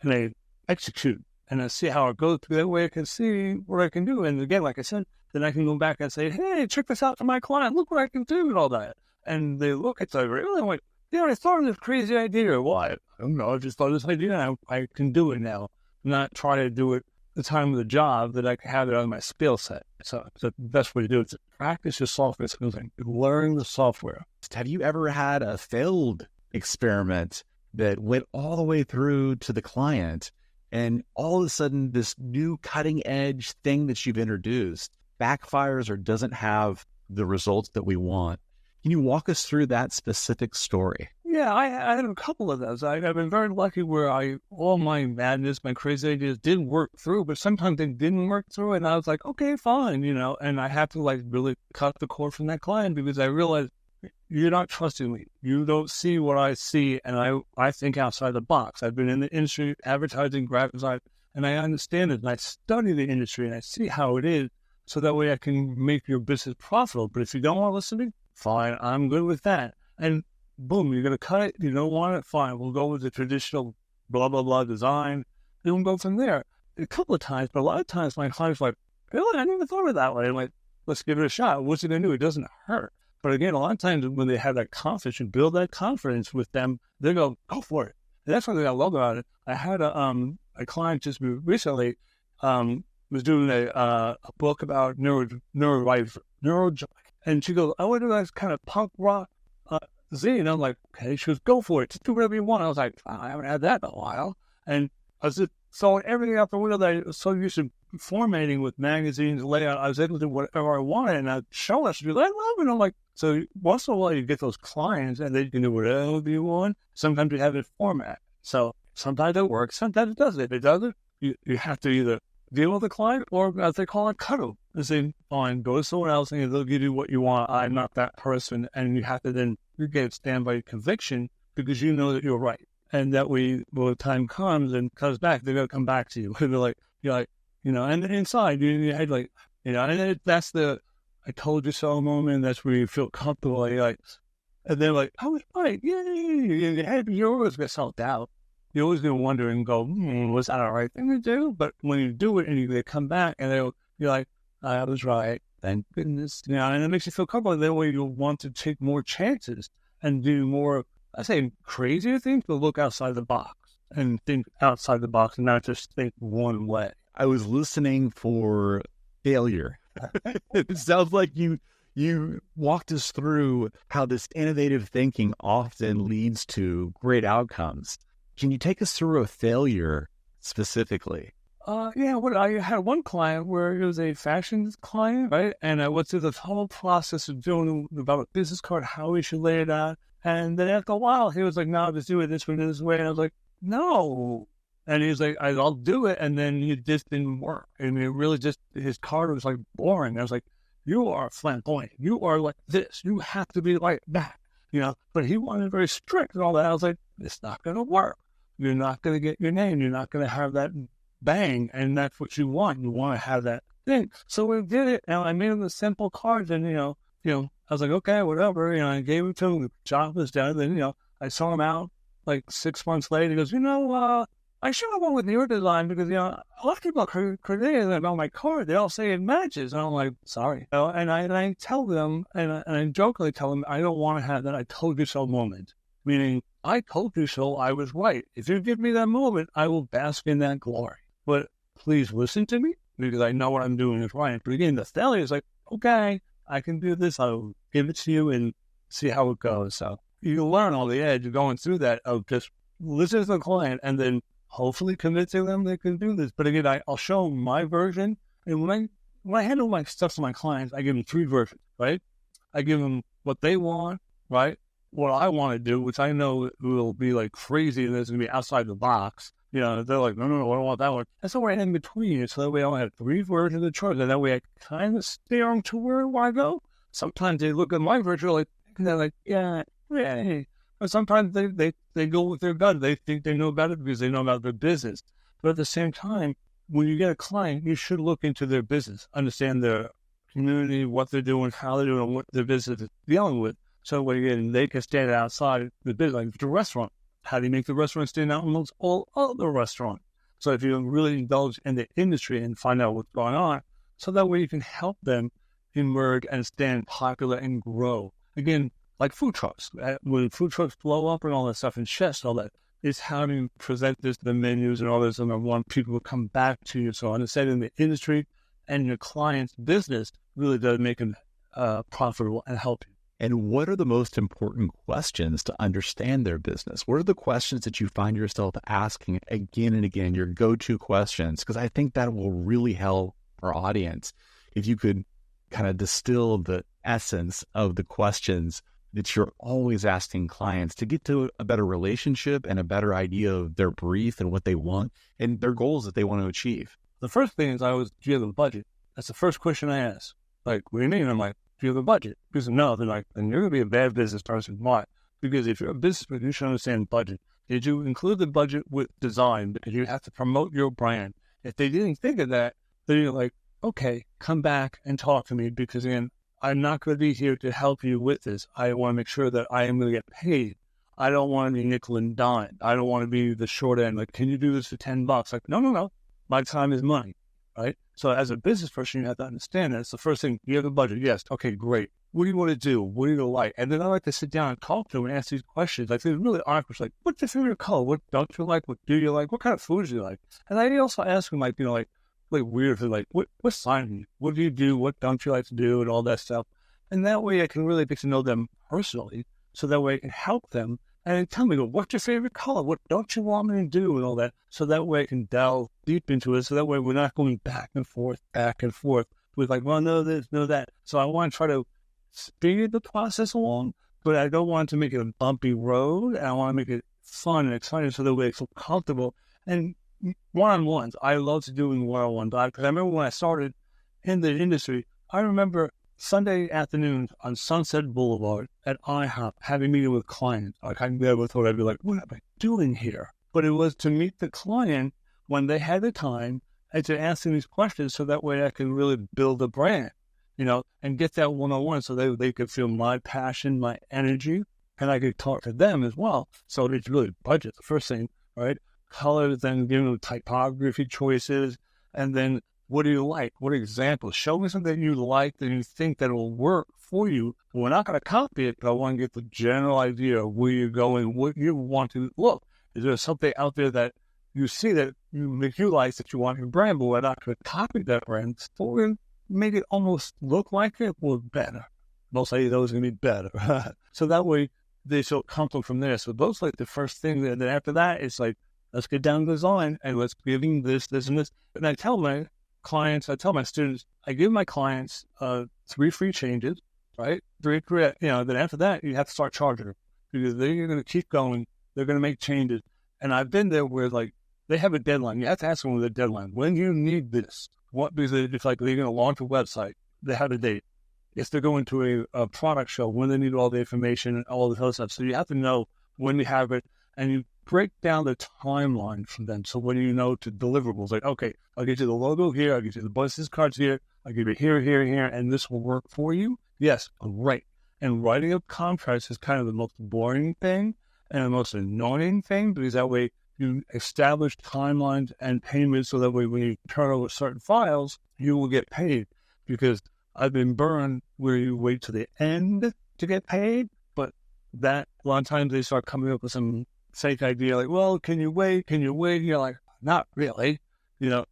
and I execute and I see how it goes. That way I can see what I can do. And again, like I said, then I can go back and say, hey, check this out for my client. Look what I can do and all that. And they look at it, really, I'm like, I thought of this crazy idea. Why? I don't know. I just thought of this idea and I can do it now. Not try to do it the time of the job that I can have it on my skill set. So the best way to do it is to practice your software skills and learn the software. Have you ever had a failed experiment that went all the way through to the client and all of a sudden this new cutting edge thing that you've introduced backfires or doesn't have the results that we want? Can you walk us through that specific story? Yeah, I had a couple of those. I've been very lucky where all my madness, my crazy ideas did work through, but sometimes they didn't work through. And I was like, okay, fine, and I have to really cut the cord from that client because I realized you're not trusting me. You don't see what I see. And I think outside the box. I've been in the industry, advertising, graphic design, and I understand it. And I study the industry and I see how it is. So that way I can make your business profitable. But if you don't want to listen to me, fine, I'm good with that. And boom, you're going to cut it. You don't want it? Fine, we'll go with the traditional blah, blah, blah design. And we'll go from there. A couple of times, but a lot of times my client's like, really? I never thought of it that way. I'm like, let's give it a shot. What's it going to do? It doesn't hurt. But again, a lot of times when they have that confidence, you build that confidence with them, they go for it. And that's one thing I love about it. I had a client just recently was doing a book about neuro, and she goes, I want to do that kind of punk rock Z. And I'm like, okay. She goes, go for it. Just do whatever you want. I was like, I haven't had that in a while. And I was just throwing everything out the window that I was so used to formatting with magazines, layout. I was able to do whatever I wanted. And I'd show her. She'd be like, I love it. I'm like, so once in a while you get those clients and they can do whatever you want. Sometimes you have it format. So sometimes it works. Sometimes it doesn't. If it doesn't, you have to either deal with the client or, as they call it, cut them. And say, fine, go to someone else and they'll give you what you want. I'm not that person. And you have to then stand by your conviction because you know that you're right. And that way, when the time comes and comes back, they're going to come back to you. And they're like, and inside, you had and that's the I told you so moment. That's where you feel comfortable. And they're like, I was right. Yay. You're always going to self-doubt. You're always going to wonder and go, was that the right thing to do? But when you do it and they come back and you're like, I was right. Thank goodness. And it makes you feel comfortable. That way you'll want to take more chances and do more, I say crazier things, but look outside the box and think outside the box and not just think one way. I was listening for failure. It sounds like you walked us through how this innovative thinking often leads to great outcomes. Can you take us through a failure specifically? I had one client where it was a fashion client, right? And I went through the whole process of doing about a business card, how we should lay it out. And then after a while, he was like, no, just do it this way. And I was like, no. And he's like, I'll do it. And then it just didn't work. And it really just, his card was like boring. I was like, you are flamboyant. You are like this. You have to be like that. But he wanted very strict and all that. I was like, it's not going to work. You're not going to get your name. You're not going to have that bang. And that's what you want. You want to have that thing. So we did it. And I made him the simple cards. And, I was like, okay, whatever. I gave it to him. The job was done. Then, I saw him out like 6 months later. He goes, I should have went with your design because, a lot of people are critiquing about my card. They all say it matches. And I'm like, sorry. And I tell them, and I jokingly tell them, I don't want to have that I told you so moment. Meaning, I told you so, I was right. If you give me that moment, I will bask in that glory. But please listen to me because I know what I'm doing is right. But again, the failure is like, okay, I can do this. I'll give it to you and see how it goes. So you learn on the edge going through that of just listen to the client and then hopefully convincing them they can do this. But again, I'll show them my version. And when I handle my stuff to my clients, I give them 3 versions, right? I give them what they want, right? What I want to do, which I know will be like crazy and it's going to be outside the box. They're like, no, I don't want that one. And so we're in between. So that way I only have 3 versions of the chart. And that way I kind of steer them to where I go. Sometimes they look at my version like, they're like, yeah. Or sometimes they go with their gut. They think they know about it because they know about their business. But at the same time, when you get a client, you should look into their business, understand their community, what they're doing, how they're doing, what their business is dealing with. So again, they can stand outside the business, like the restaurant. How do you make the restaurant stand out amongst all other restaurants? So if you really indulge in the industry and find out what's going on, so that way you can help them emerge and stand popular and grow. Again, like food trucks. When food trucks blow up and all that stuff and chefs and all that, it's how do you present this to the menus and all this, and I want people to come back to you. So understanding the industry and your client's business really does make them profitable and help you. And what are the most important questions to understand their business? What are the questions that you find yourself asking again and again, your go-to questions? Because I think that will really help our audience if you could kind of distill the essence of the questions that you're always asking clients to get to a better relationship and a better idea of their brief and what they want and their goals that they want to achieve. The first thing is do you have a budget? That's the first question I ask. Like, what do you mean? I'm like, do you have a budget? Because no, they're like, then you're going to be a bad business person. Why? Because if you're a business person, you should understand budget. Did you include the budget with design? Because you have to promote your brand. If they didn't think of that, then you're like, okay, come back and talk to me because again, I'm not going to be here to help you with this. I want to make sure that I am going to get paid. I don't want to be nickel and dime. I don't want to be the short end. Like, can you do this for $10? Like, no. My time is money, right? So as a business person, you have to understand that. It's the first thing. You have a budget. Yes. Okay, great. What do you want to do? What do you like? And then I like to sit down and talk to them and ask these questions. Like, they're really awkward. Like, what's your favorite color? What don't you like? What do you like? What kind of foods do you like? And I also ask them, like, weird, like, what sign are you? What do you do? What don't you like to do? And all that stuff. And that way I can really get to know them personally. So that way I can help them and tell me, what's your favorite color? What don't you want me to do? And all that. So that way I can delve deep into it. So that way we're not going back and forth with like, well, no this, no that. So I want to try to speed the process along, but I don't want to make it a bumpy road. I want to make it fun and exciting so that way I feel comfortable. And one-on-ones. I love doing one-on-ones because I remember when I started in the industry, I remember Sunday afternoons on Sunset Boulevard at IHOP having a meeting with clients. Like I never thought I'd be like, what am I doing here? But it was to meet the client when they had the time and to ask them these questions so that way I can really build a brand, and get that one-on-one so they could feel my passion, my energy, and I could talk to them as well. So it's really budget, the first thing, right? Colors, then giving them typography choices, and then what do you like? What examples? Show me something that you like that you think that will work for you. We're not going to copy it, but I want to get the general idea of where you're going, what you want to look. Is there something out there that you see that you like that you want your brand, but we're not going to copy that brand? So we're going to make it almost look like it or better. Most likely those are going to be better. So that way they feel comfortable from there. So those like the first thing. And then after that, it's like, let's get down to design and let's give them this, and this. And I tell my clients, I tell my students, I give my clients 3 free changes, right? 3, then after that, you have to start charging them. because they're going to keep going. They're going to make changes. And I've been there where like they have a deadline. You have to ask them with a deadline. When do you need this? What, because it's like they're going to launch a website. They have a date. If they're going to a product show, when they need all the information and all the other stuff. So you have to know when you have it, and you break down the timeline for them. So when you know to deliverables, like, okay, I'll get you the logo here, I'll get you the business cards here, I'll give you here, here, here, and this will work for you. Yes, great. And writing up contracts is kind of the most boring thing and the most annoying thing, because that way you establish timelines and payments so that way when you turn over certain files, you will get paid. Because I've been burned where you wait to the end to get paid, but that a lot of times they start coming up with some fake idea like, well, can you wait? Can you wait? You're like, not really,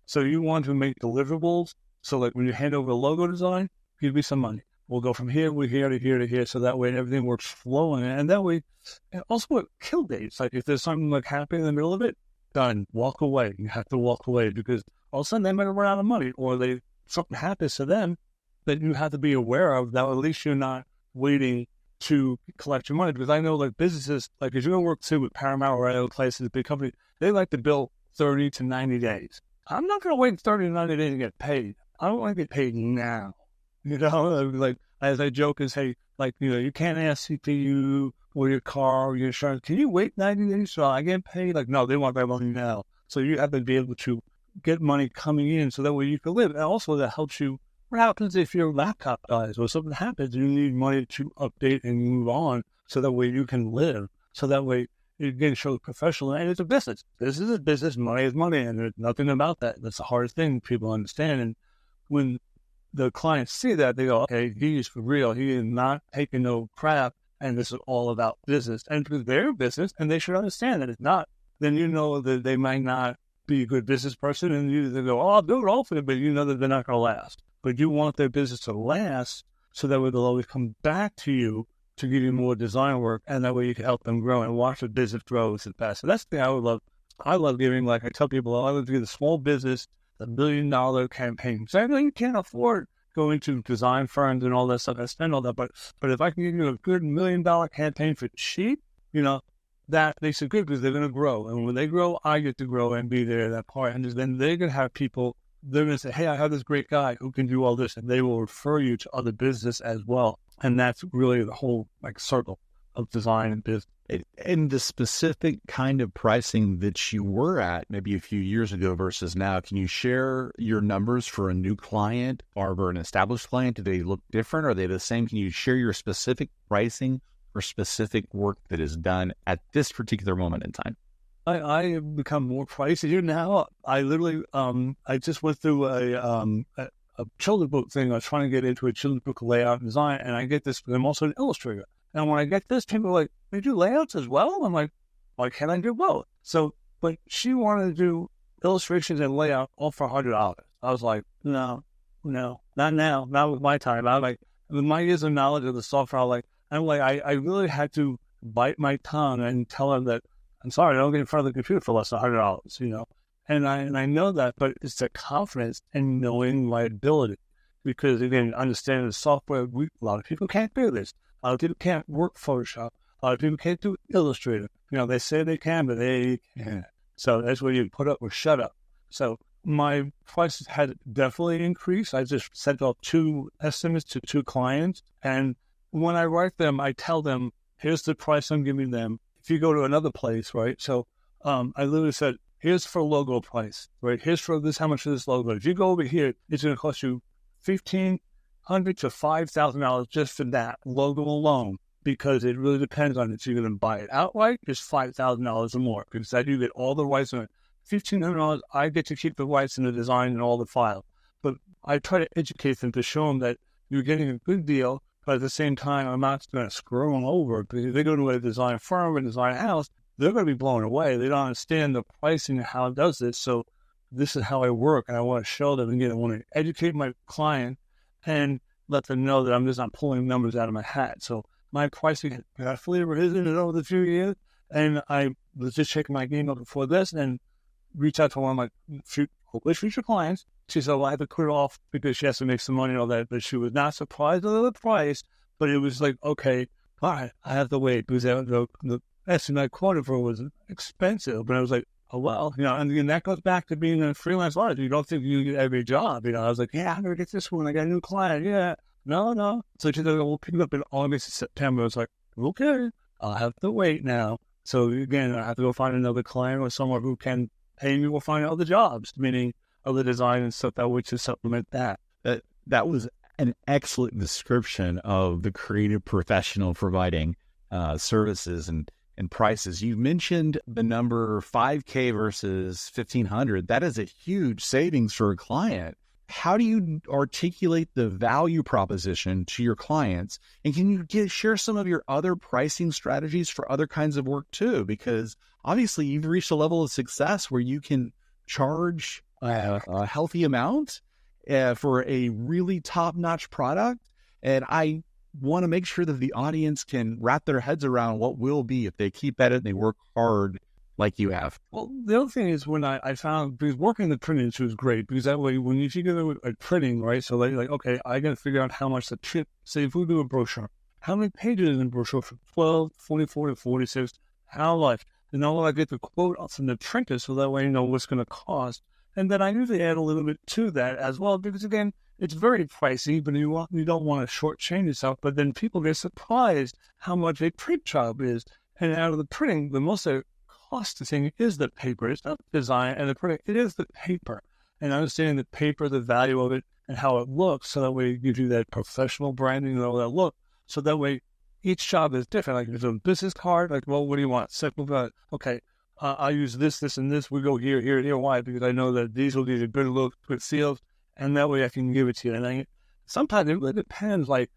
so you want to make deliverables. So like when you hand over a logo design, give me some money. We'll go from here, we're here to here to here. So that way everything works flowing. And that way, and also with kill dates, like if there's something like happening in the middle of it, done, walk away. You have to walk away because all of a sudden they might run out of money or something happens to them that you have to be aware of, that at least you're not waiting to collect your money. Because I know like businesses, like if you're going to work too with Paramount or other places, big companies, they like to bill 30 to 90 days. I'm not going to wait 30 to 90 days to get paid. I don't want to get paid now. Like as I joke is, hey, like, you can't ask CPU or your car or your insurance, can you wait 90 days so I get paid? Like, no, they want that money now. So you have to be able to get money coming in so that way you can live. And also that helps you. What happens if your laptop dies or something happens? You need money to update and move on so that way you can live. So that way you can show professional. And it's a business. This is a business. Money is money. And there's nothing about that. That's the hardest thing people understand. And when the clients see that, they go, okay, he's for real. He is not taking no crap. And this is all about business. And because they're business and they should understand that it's not, then you know that they might not be a good business person. And you go, oh, I'll do it all for them. But you know that they're not going to last. But you want their business to last so that way they'll always come back to you to give you more design work, and that way you can help them grow and watch the business grow as it passes. So that's the thing I would love. I love giving, like I tell people, I love to do the small business, the $1 million campaign. So I know you can't afford going to design firms and all that stuff. I spend all that, but if I can give you a good $1 million campaign for cheap, that makes it good because they're going to grow. And when they grow, I get to grow and be there, that part. And then they're going to have people. They're going to say, hey, I have this great guy who can do all this, and they will refer you to other business as well. And that's really the whole circle of design and business. And the specific kind of pricing that you were at maybe a few years ago versus now, can you share your numbers for a new client or for an established client? Do they look different? Are they the same? Can you share your specific pricing for specific work that is done at this particular moment in time? I have become more pricey now. I literally, I just went through a children's book thing. I was trying to get into a children's book layout and design, and I get this, but I'm also an illustrator. And when I get this, people are like, they do layouts as well? I'm like, why can't I do both? So, but she wanted to do illustrations and layout all for $100. I was like, no, not now, not with my time. I'm like, with my years of knowledge of the software, I really had to bite my tongue and tell her that, I'm sorry, I don't get in front of the computer for less than $100, And I know that, but it's the confidence and knowing my ability. Because, again, understanding the software, a lot of people can't do this. A lot of people can't work Photoshop. A lot of people can't do Illustrator. They say they can, but they can't. So that's where you put up or shut up. So my prices had definitely increased. I just sent off 2 estimates to 2 clients. And when I write them, I tell them, here's the price I'm giving them. If you go to another place, right? So I literally said, here's for logo price, right? Here's for this, how much for this logo. If you go over here, it's going to cost you $1,500 to $5,000 just for that logo alone, because it really depends on if you're going to buy it outright, it's $5,000 or more, because that you get all the rights on it. $1,500, I get to keep the rights in the design and all the files. But I try to educate them to show them that you're getting a good deal, but at the same time, I'm not going to screw them over, because if they go to a design firm and design a house, they're going to be blown away. They don't understand the pricing and how it does this. So this is how I work, and I want to show them. Again, I want to educate my client and let them know that I'm just not pulling numbers out of my hat. So my pricing has definitely risen over the few years, and I was just checking my game up before this and reached out to one of my hopefully future clients. She said, well, I had to quit it off because she has to make some money and all that, but she was not surprised at the price, but it was like, okay, all right, I have to wait because the estimate I quoted for was expensive. But I was like, oh, well, and again, that goes back to being a freelance artist. You don't think you get every job. I was like, yeah, I'm going to get this one. I got a new client. Yeah. No. So she's like, we'll pick it up in August and September. It's like, okay, I'll have to wait now. So again, I have to go find another client or someone who can pay me or find other jobs, meaning other design and stuff that would to supplement that. That was an excellent description of the creative professional providing services and prices. You mentioned the number 5K versus 1,500. That is a huge savings for a client. How do you articulate the value proposition to your clients? And can you share some of your other pricing strategies for other kinds of work too? Because obviously you've reached a level of success where you can charge a healthy amount for a really top-notch product. And I want to make sure that the audience can wrap their heads around what will be if they keep at it and they work hard like you have. Well, the other thing is when I found, because working in the printing industry was great, because that way when you figure out printing, right, so like, okay, I got to figure out how much the print, say if we do a brochure, how many pages in a brochure from 12, 44 to 46, how much? And now I get the quote from the printer, so that way you know what's going to cost. And then I usually add a little bit to that as well, because again, it's very pricey, but you don't want to shortchange yourself. But then people get surprised how much a print job is. And out of the printing, the most cost thing is the paper. It's not the design and the printing. It is the paper. And understanding the paper, the value of it, and how it looks, so that way it gives you that professional branding and all that look. So that way each job is different. Like if it's a business card, like, well, what do you want? Simple, okay. I use this, and this. We go here, here, and here. Why? Because I know that these will give you good look, good seals, and that way I can give it to you. And sometimes it really depends, like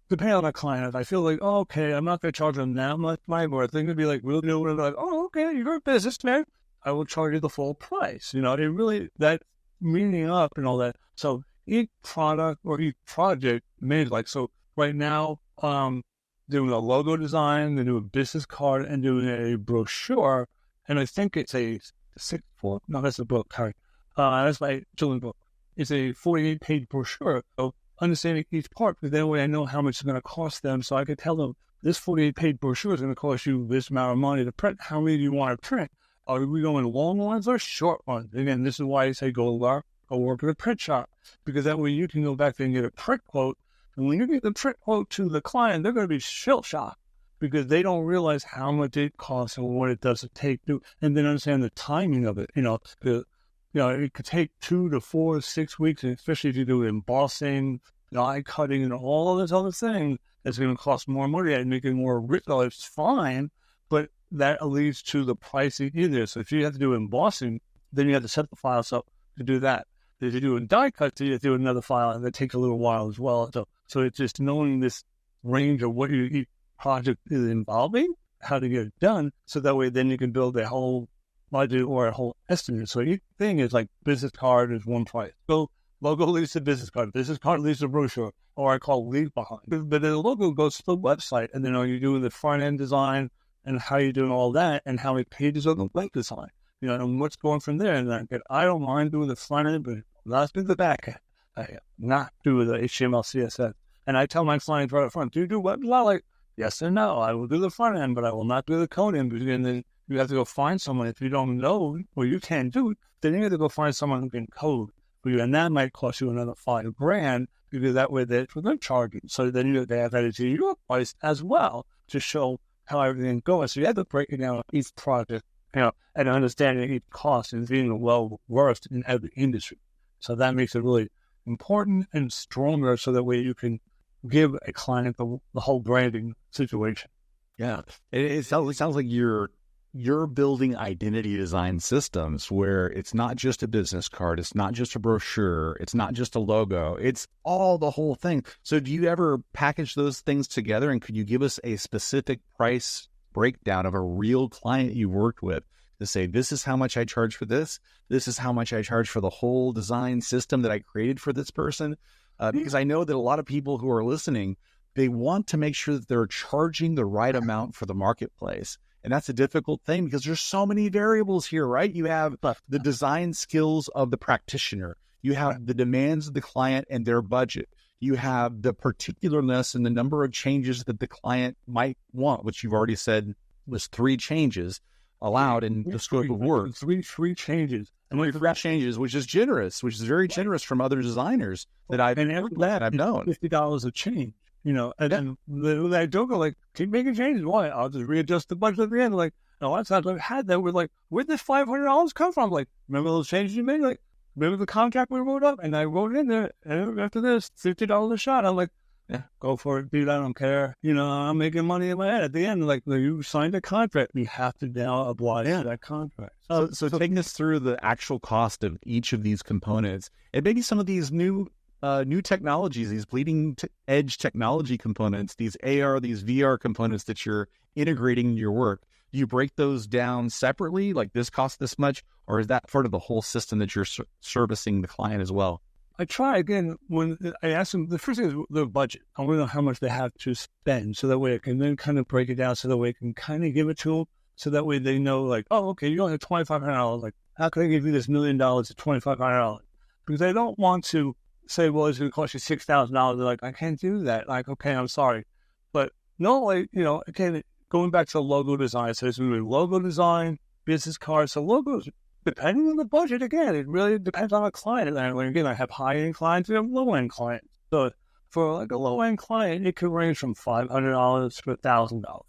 depending on the client. If I feel like, oh, okay, I'm not going to charge them that much my worth, they're going to be like, we'll do it. Like, oh, okay, you're a businessman. I will charge you the full price. It really, that meaning up and all that. So each product or each project made so right now, doing a logo design, then doing a business card, and doing a brochure. And I think it's a 6-4. No, that's a book. Sorry. That's my children's book. It's a 48-page brochure. So understanding each part, because that way I know how much it's going to cost them. So I could tell them this 48-page brochure is going to cost you this amount of money to print. How many do you want to print? Are we going long ones or short ones? Again, this is why I say go work at a print shop, because that way you can go back there and get a print quote. And when you get the print quote to the client, they're going to be shell shocked, because they don't realize how much it costs and what it does to take to, and then understand the timing of it. It could take 2 to 4 to 6 weeks, and especially if you do embossing, die cutting, and all of this other things, it's going to cost more money and make it more rich. It's fine, but that leads to the pricing either. So if you have to do embossing, then you have to set the files up to do that. If you do a die cut, you have to do another file, and that takes a little while as well. So it's just knowing this range of what each project is involving, how to get it done, so that way then you can build a whole budget or a whole estimate. So each thing is like business card is one price. So logo leads to business card leads to brochure, or I call leave behind. But the logo goes to the website, and then you're doing the front end design and how you're doing all that, and how many pages of the web design, and what's going from there. And I don't mind doing the front end, but not do the back end. I not do the HTML, CSS. And I tell my clients right up front, do you do web design? Like, yes and no. I will do the front end, but I will not do the code end, because then you have to go find someone. If you don't know or you can't do it, then you have to go find someone who can code for you. And that might cost you another $5,000, because that way that's what they're charging. So then you have to have that to your price as well to show how everything goes. So you have to break it down each project, and understanding each cost and being well versed in every industry. So that makes it really important and stronger, so that way you can give a client the whole branding situation. Yeah, it sounds like you're building identity design systems where it's not just a business card, it's not just a brochure, it's not just a logo, it's all the whole thing. So do you ever package those things together, and could you give us a specific price breakdown of a real client you worked with to say, this is how much I charge for this is how much I charge for the whole design system that I created for this person? Because I know that a lot of people who are listening, they want to make sure that they're charging the right amount for the marketplace. And that's a difficult thing, because there's so many variables here, right? You have the design skills of the practitioner. You have the demands of the client and their budget. You have the particularness and the number of changes that the client might want, which you've already said was 3 changes allowed in the scope of work. Three changes. And we forgot changes, which is generous, which is very generous from other designers that I've known. $50 of change, and then I don't go like, keep making changes. Why? I'll just readjust the budget at the end. Like, no, last time I had that, we're like, where'd this $500 come from? Like, remember those changes you made? Like, remember the contract we wrote up? And I wrote it in there. And after this, $50 a shot. I'm like, yeah, go for it, dude. I don't care. I'm making money in my head. At the end, like, you signed a contract. You have to now oblige to that contract. So take us through the actual cost of each of these components, and maybe some of these new technologies, these bleeding edge technology components, these AR, these VR components that you're integrating in your work. Do you break those down separately? Like, this costs this much, or is that part of the whole system that you're servicing the client as well? I try again when I ask them. The first thing is the budget. I want to know how much they have to spend, so that way I can then kind of break it down, so that way I can kind of give it to them, so that way they know, like, oh, okay, you only have $2,500. Like, how can I give you this $1 million at $2,500? Because I don't want to say, well, it's going to cost you $6,000. They're like, I can't do that. Like, okay, I'm sorry, but no, like, again, going back to logo design. So it's going to be logo design, business cards. So logos, depending on the budget, again, it really depends on a client. And again, I have high-end clients, we have low-end clients. So for like a low-end client, it could range from $500 to $1,000.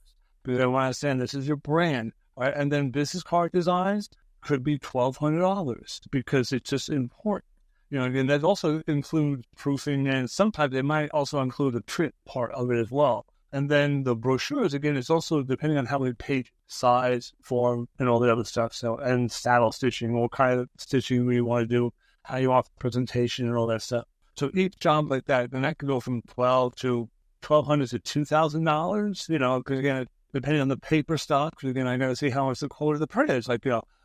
Because I want to understand this is your brand, right? And then business card designs could be $1,200 because it's just important. Again, that also includes proofing, and sometimes they might also include the print part of it as well. And then the brochures, again, it's also depending on how many page size, form, and all the other stuff. So, and saddle stitching, what kind of stitching you want to do, how you want the presentation, and all that stuff. So each job like that, then that could go from $1,200 to $2,000, because again, depending on the paper stock, because again, I got to see how much the quote of the print is. Like,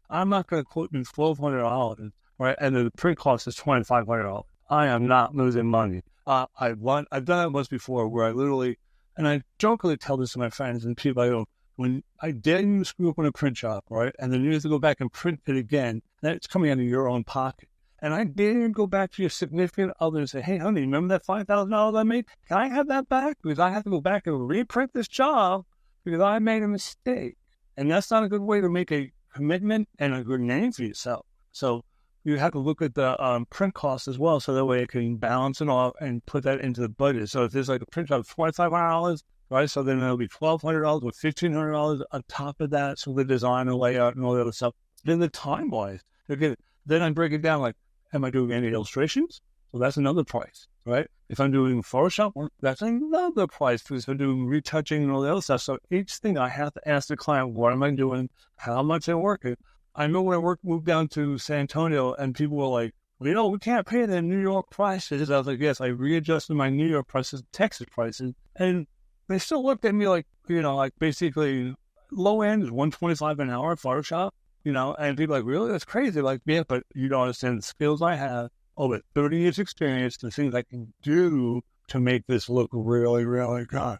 I'm not going to quote me $1,200, right? And the print cost is $2,500. I am not losing money. I've done it once before where I literally, and I jokingly tell this to my friends and people I know, when I didn't screw up on a print shop, right? And then you have to go back and print it again, that's coming out of your own pocket. And I didn't go back to your significant other and say, hey, honey, remember that $5,000 I made? Can I have that back? Because I have to go back and reprint this job because I made a mistake. And that's not a good way to make a commitment and a good name for yourself. So you have to look at the print costs as well, so that way it can balance it off and put that into the budget. So if there's like a print job of $2,500, right? So then it'll be $1,200 or $1,500 on top of that. So the design and layout and all the other stuff. Then the time-wise, okay, then I break it down like, am I doing any illustrations? So that's another price, right? If I'm doing Photoshop work, that's another price, because if I'm doing retouching and all the other stuff. So each thing I have to ask the client, what am I doing? How much I'm working? I know when I moved down to San Antonio and people were like, well, we can't pay the New York prices. I was like, yes, I readjusted my New York prices, Texas prices. And they still looked at me like, like basically low end is $125 an hour Photoshop, and people are like, really? That's crazy. Like, yeah, but you don't understand the skills I have over 30 years experience, the things I can do to make this look really, really good,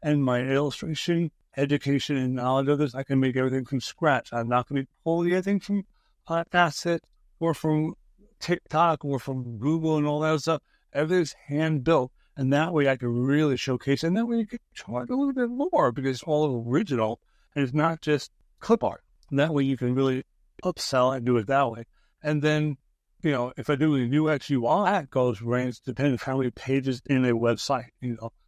and my illustration, education, and knowledge of this, I can make everything from scratch. I'm not going to be pulling anything from Asset or from TikTok or from Google and all that stuff. Everything's hand built. And that way I can really showcase, and that way you can charge a little bit more because it's all original and it's not just clip art. And that way you can really upsell and do it that way. And then, if I do the UX UI, that goes range depending on how many pages in a website,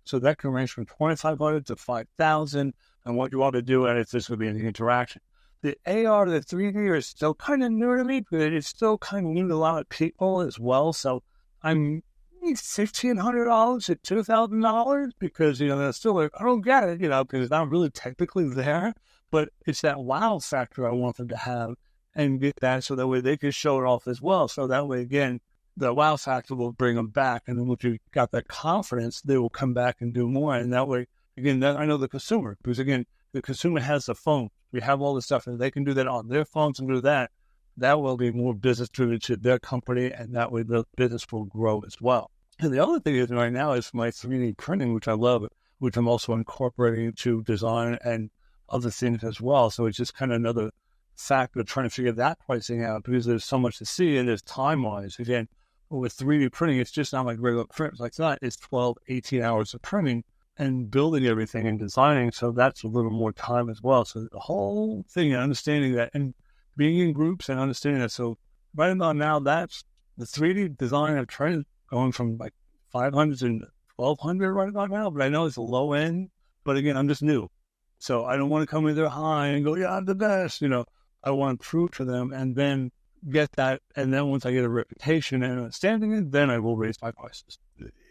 So that can range from $2,500 to $5,000 and what you want to do, and if there's going to be any interaction. The AR, the 3D is still kind of new to me, but it's still kind of new to a lot of people as well. So I'm $1,500 to $2,000 because, that's still like, I don't get it, because it's not really technically there, but it's that wow factor I want them to have and get that so that way they can show it off as well. So that way, again, the wow factor will bring them back. And then once you got that confidence, they will come back and do more. And that way, again, I know the consumer, because again, the consumer has the phone. We have all this stuff and they can do that on their phones and do that. That will be more business driven to their company. And that way the business will grow as well. And the other thing is right now is my 3D printing, which I love, which I'm also incorporating into design and other things as well. So it's just kind of another factor trying to figure that pricing out because there's so much to see and there's time-wise. Again, with 3D printing, it's just not like regular print. It's like that. It's 12, 18 hours of printing and building everything and designing. So that's a little more time as well. So the whole thing and understanding that and being in groups and understanding that. So right about now, that's the 3D design of trend going from like 500 to 1200 right about now. But I know it's a low end. But again, I'm just new. So I don't want to come in there high and go, yeah, I'm the best. I want to prove to them and then get that. And then once I get a reputation and understanding it, then I will raise my prices.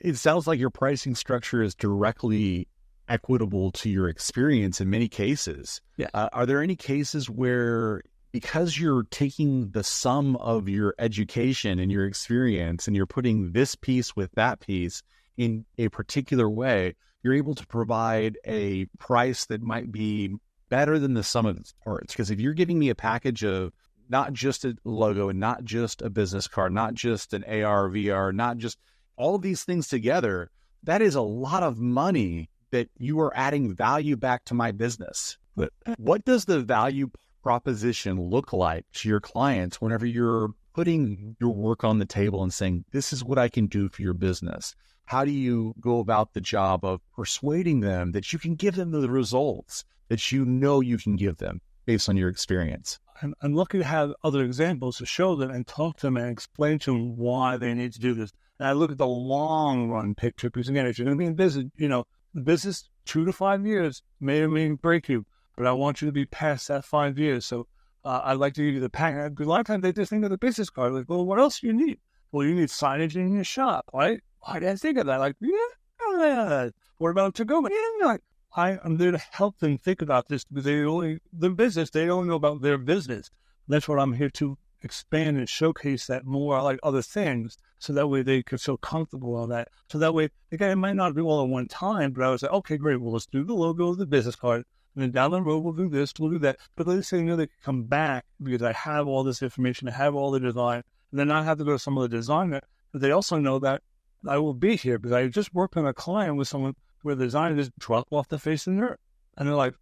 It sounds like your pricing structure is directly equitable to your experience in many cases. Yeah. Are there any cases where, because you're taking the sum of your education and your experience and you're putting this piece with that piece in a particular way, you're able to provide a price that might be better than the sum of its parts? Because if you're giving me a package of not just a logo and not just a business card, not just an AR, VR, not just all of these things together, that is a lot of money that you are adding value back to my business. But what does the value proposition look like to your clients whenever you're putting your work on the table and saying, this is what I can do for your business? How do you go about the job of persuading them that you can give them the results that you know you can give them based on your experience? I'm lucky to have other examples to show them and talk to them and explain to them why they need to do this. And I look at the long run picture because, again, if you're going to be in business, the business 2 to 5 years may or may break you, but I want you to be past that 5 years. So I'd like to give you the pack. A lot of times they just think of the business card. Like, well, what else do you need? Well, you need signage in your shop, right? Why did I think of that? Like, yeah. What about to go? Yeah, like, I'm there to help them think about this because they don't know about their business. That's what I'm here to expand and showcase that more like other things. So that way they can feel comfortable on that. So that way, again, it might not be all at one time, but I was like, okay, great. Well, let's do the logo of the business card. And then down the road, we'll do this, we'll do that. But let's say, they can come back because I have all this information, I have all the design, and then I have to go to some other designer. But they also know that I will be here because I just worked on a client with someone where the designer just dropped off the face of the earth. And they're like,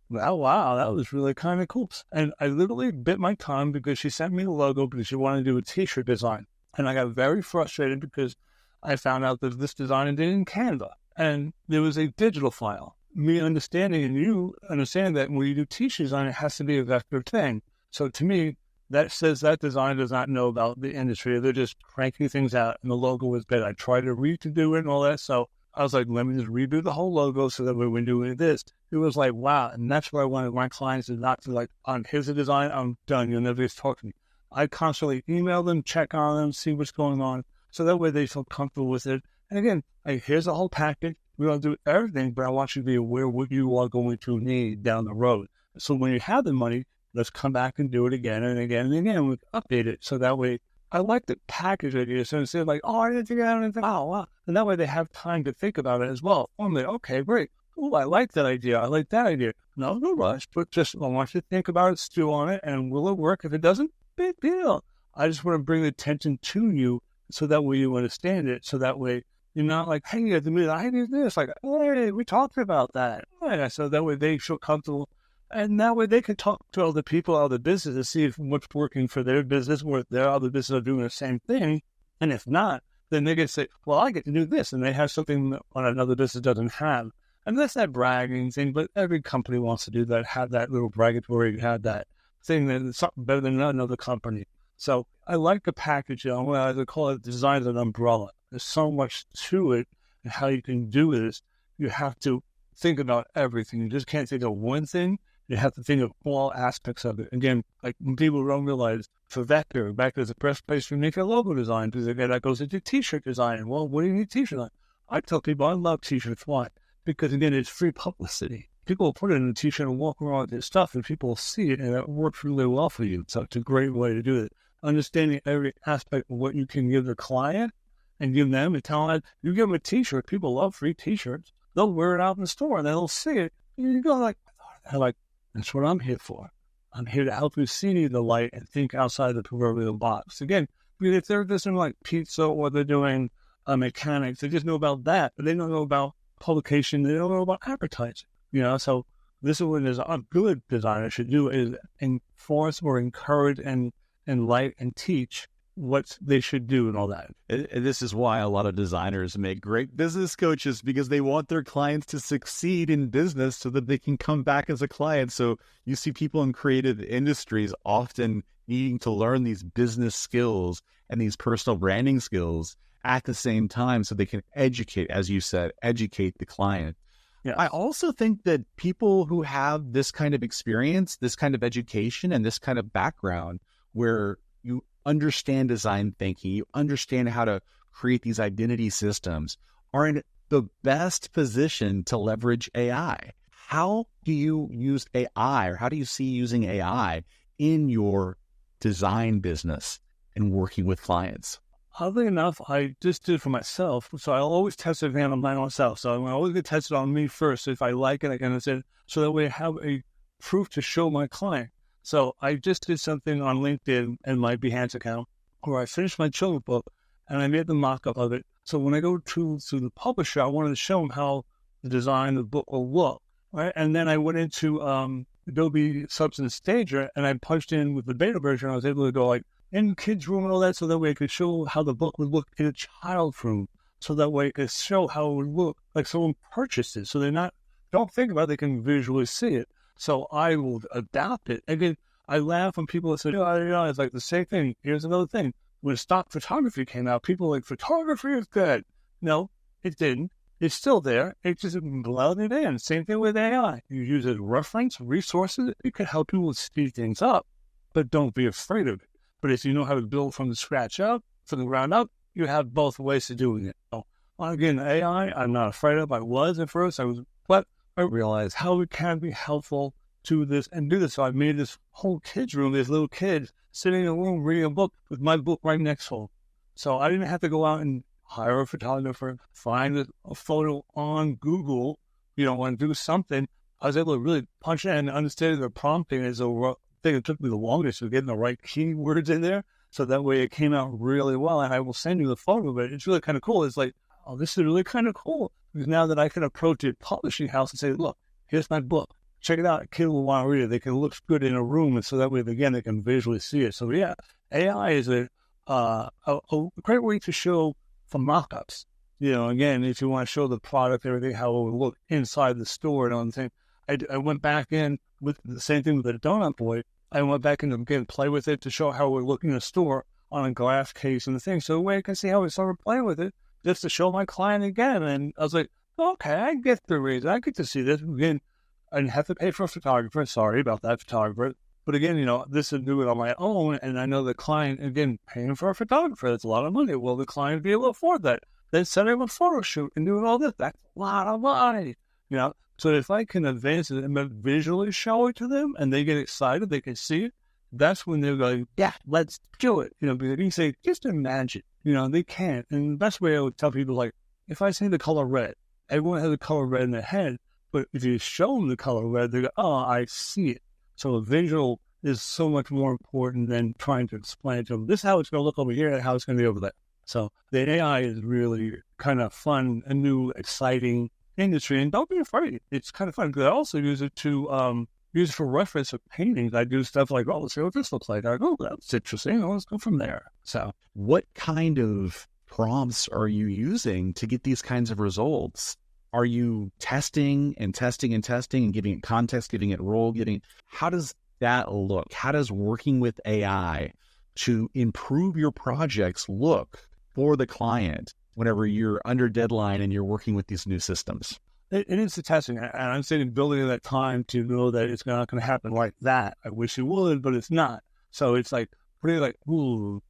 wow, that was really kind of cool. And I literally bit my tongue because she sent me the logo because she wanted to do a t-shirt design. And I got very frustrated because I found out that this designer did it in Canva. And there was a digital file. Me understanding and you understand that when you do t-shirt design, it has to be a vector thing. So to me, that says that designer does not know about the industry. They're just cranking things out, and the logo was bad. I tried to redo it and all that. So I was like, let me just redo the whole logo so that when we're doing this, it was like, wow. And that's what I wanted my clients to not to like, here's the design, I'm done. You'll never talk to me. I constantly email them, check on them, see what's going on. So that way they feel comfortable with it. And again, here's the whole package. We don't do everything, but I want you to be aware what you are going to need down the road. So when you have the money, let's come back and do it again and again and again. We update it. So that way, I like the package idea. So instead of like, I didn't think I anything. Oh, wow. And that way they have time to think about it as well. I'm like, okay, great. Oh, I like that idea. I like that idea. No rush, but just I want you to think about it, stew on it, and will it work? If it doesn't, big deal. I just want to bring the attention to you so that way you understand it. So that way you're not like, hey, at the minute, I did this. Like, hey, we talked about that. Yeah, so that way they feel comfortable. And that way they can talk to other people, other businesses, see if what's working for their business or if their other business are doing the same thing. And if not, then they can say, well, I get to do this. And they have something that another business doesn't have. And that's that bragging thing, but every company wants to do that, have that little braggatory, have that thing that is something better than another company. So I like the package. I call it design as an umbrella. There's so much to it and how you can do this. You have to think about everything. You just can't think of one thing. You have to think of all aspects of it. Again, like when people don't realize for vector is the best place to make a logo design because again, that goes into t-shirt design. Well, what do you need t-shirt on? I tell people I love t-shirts. Why? Because again, it's free publicity. People will put it in a t-shirt and walk around with this stuff and people will see it and it works really well for you. So it's a great way to do it. Understanding every aspect of what you can give the client and give them and tell them, you give them a t-shirt. People love free t-shirts. They'll wear it out in the store and they'll see it. And you go like, that's what I'm here for. I'm here to help you see the light and think outside the proverbial box. Again, if they're just doing like pizza or they're doing mechanics, they just know about that, but they don't know about publication. They don't know about advertising. So this is what a good designer should do is enforce or encourage and light and teach what they should do and all that. And this is why a lot of designers make great business coaches, because they want their clients to succeed in business so that they can come back as a client. So you see people in creative industries often needing to learn these business skills and these personal branding skills at the same time so they can educate, as you said, educate the client. Yeah. I also think that people who have this kind of experience, this kind of education, and this kind of background where you understand design thinking, you understand how to create these identity systems, are in the best position to leverage AI. How do you use AI, or how do you see using AI in your design business and working with clients? Oddly enough, I just did it for myself. So I'll always test it on my own self. So I always get tested on me first. If I like it, I can understand it. So that way I have a proof to show my client. So I just did something on LinkedIn and my Behance account where I finished my children's book and I made the mock-up of it. So when I go to the publisher, I wanted to show them how the design of the book will look, right? And then I went into Adobe Substance Stager and I punched in with the beta version. I was able to go like, in kids' room and all that, so that way I could show how the book would look in a child's room, so that way I could show how it would look like someone purchased it, so don't think about it, they can visually see it. So I will adapt it. Again, I laugh when people say, it's like the same thing. Here's another thing. When stock photography came out, people were like, photography is dead. No, it didn't. It's still there. It just blended in. Same thing with AI. You use it as reference, resources. It can help people speed things up, but don't be afraid of it. But if you know how to build from the scratch up, from the ground up, you have both ways of doing it. So, again, AI, I'm not afraid of. I was at first, but I realized how it can be helpful to this and do this. So I made this whole kids' room, these little kids sitting in a room reading a book with my book right next to them. So I didn't have to go out and hire a photographer, find a photo on Google, and do something. I was able to really punch in and understand the prompting as a thing that took me the longest was getting the right keywords in there. So that way it came out really well. And I will send you the photo of it. It's really kind of cool. It's like, oh, this is really kind of cool. Because now that I can approach a publishing house and say, look, here's my book. Check it out. A kid will want to read it. They can look good in a room. And so that way, again, they can visually see it. So yeah, AI is a great way to show for mock-ups. Again, if you want to show the product, everything, how it will look inside the store and all the thing. I went back in with the same thing with the Donut Boy. I went back in again, play with it to show how we're looking in a store on a glass case and the thing. So the way I can see how I started playing with it, just to show my client again. And I was like, okay, I get the reason. I get to see this. Again, I didn't have to pay for a photographer. Sorry about that photographer. But again, this is doing it on my own. And I know the client, again, paying for a photographer, that's a lot of money. Will the client be able to afford that? Then setting up a photo shoot and doing all this, that's a lot of money. So if I can advance it and visually show it to them and they get excited, they can see it, that's when they're going, yeah, let's do it. Because you say, just imagine, they can't. And the best way I would tell people, like, if I say the color red, everyone has the color red in their head, but if you show them the color red, they go, oh, I see it. So a visual is so much more important than trying to explain to them, this is how it's going to look over here and how it's going to be over there. So the AI is really kind of fun, a new, exciting industry, and don't be afraid. It's kind of fun because I also use it to use it for reference of paintings. I do stuff like, oh, let's see what this looks like. I go, oh, that's interesting. Let's go from there. So, what kind of prompts are you using to get these kinds of results? Are you testing and testing and testing and giving it context, giving it role, how does that look? How does working with AI to improve your projects look for the client whenever you're under deadline and you're working with these new systems? It is the testing. And I'm saying building in that time to know that it's not going to happen like that. I wish it would, but it's not. So it's like, pretty like, ooh,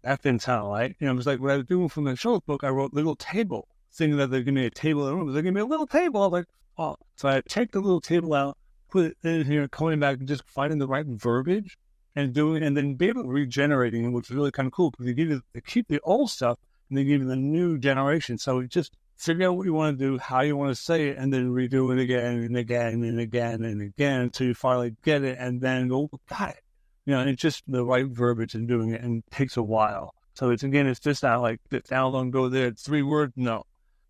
that didn't sound right. It was like what I was doing from the show book, I wrote little table, thinking that they're going to be a table in the room. They're going to be a little table. I was like, oh. So I take the little table out, put it in here, coming back and just finding the right verbiage and doing, and then be able to regenerating it, which is really kind of cool because they keep the old stuff and they give you the new generation. So it just figure out what you want to do, how you want to say it, and then redo it again and again and again and again until you finally get it and then go, got it. And it's just the right verbiage and doing it, and it takes a while. So it's just not like, now don't go there, it's 3 words. No.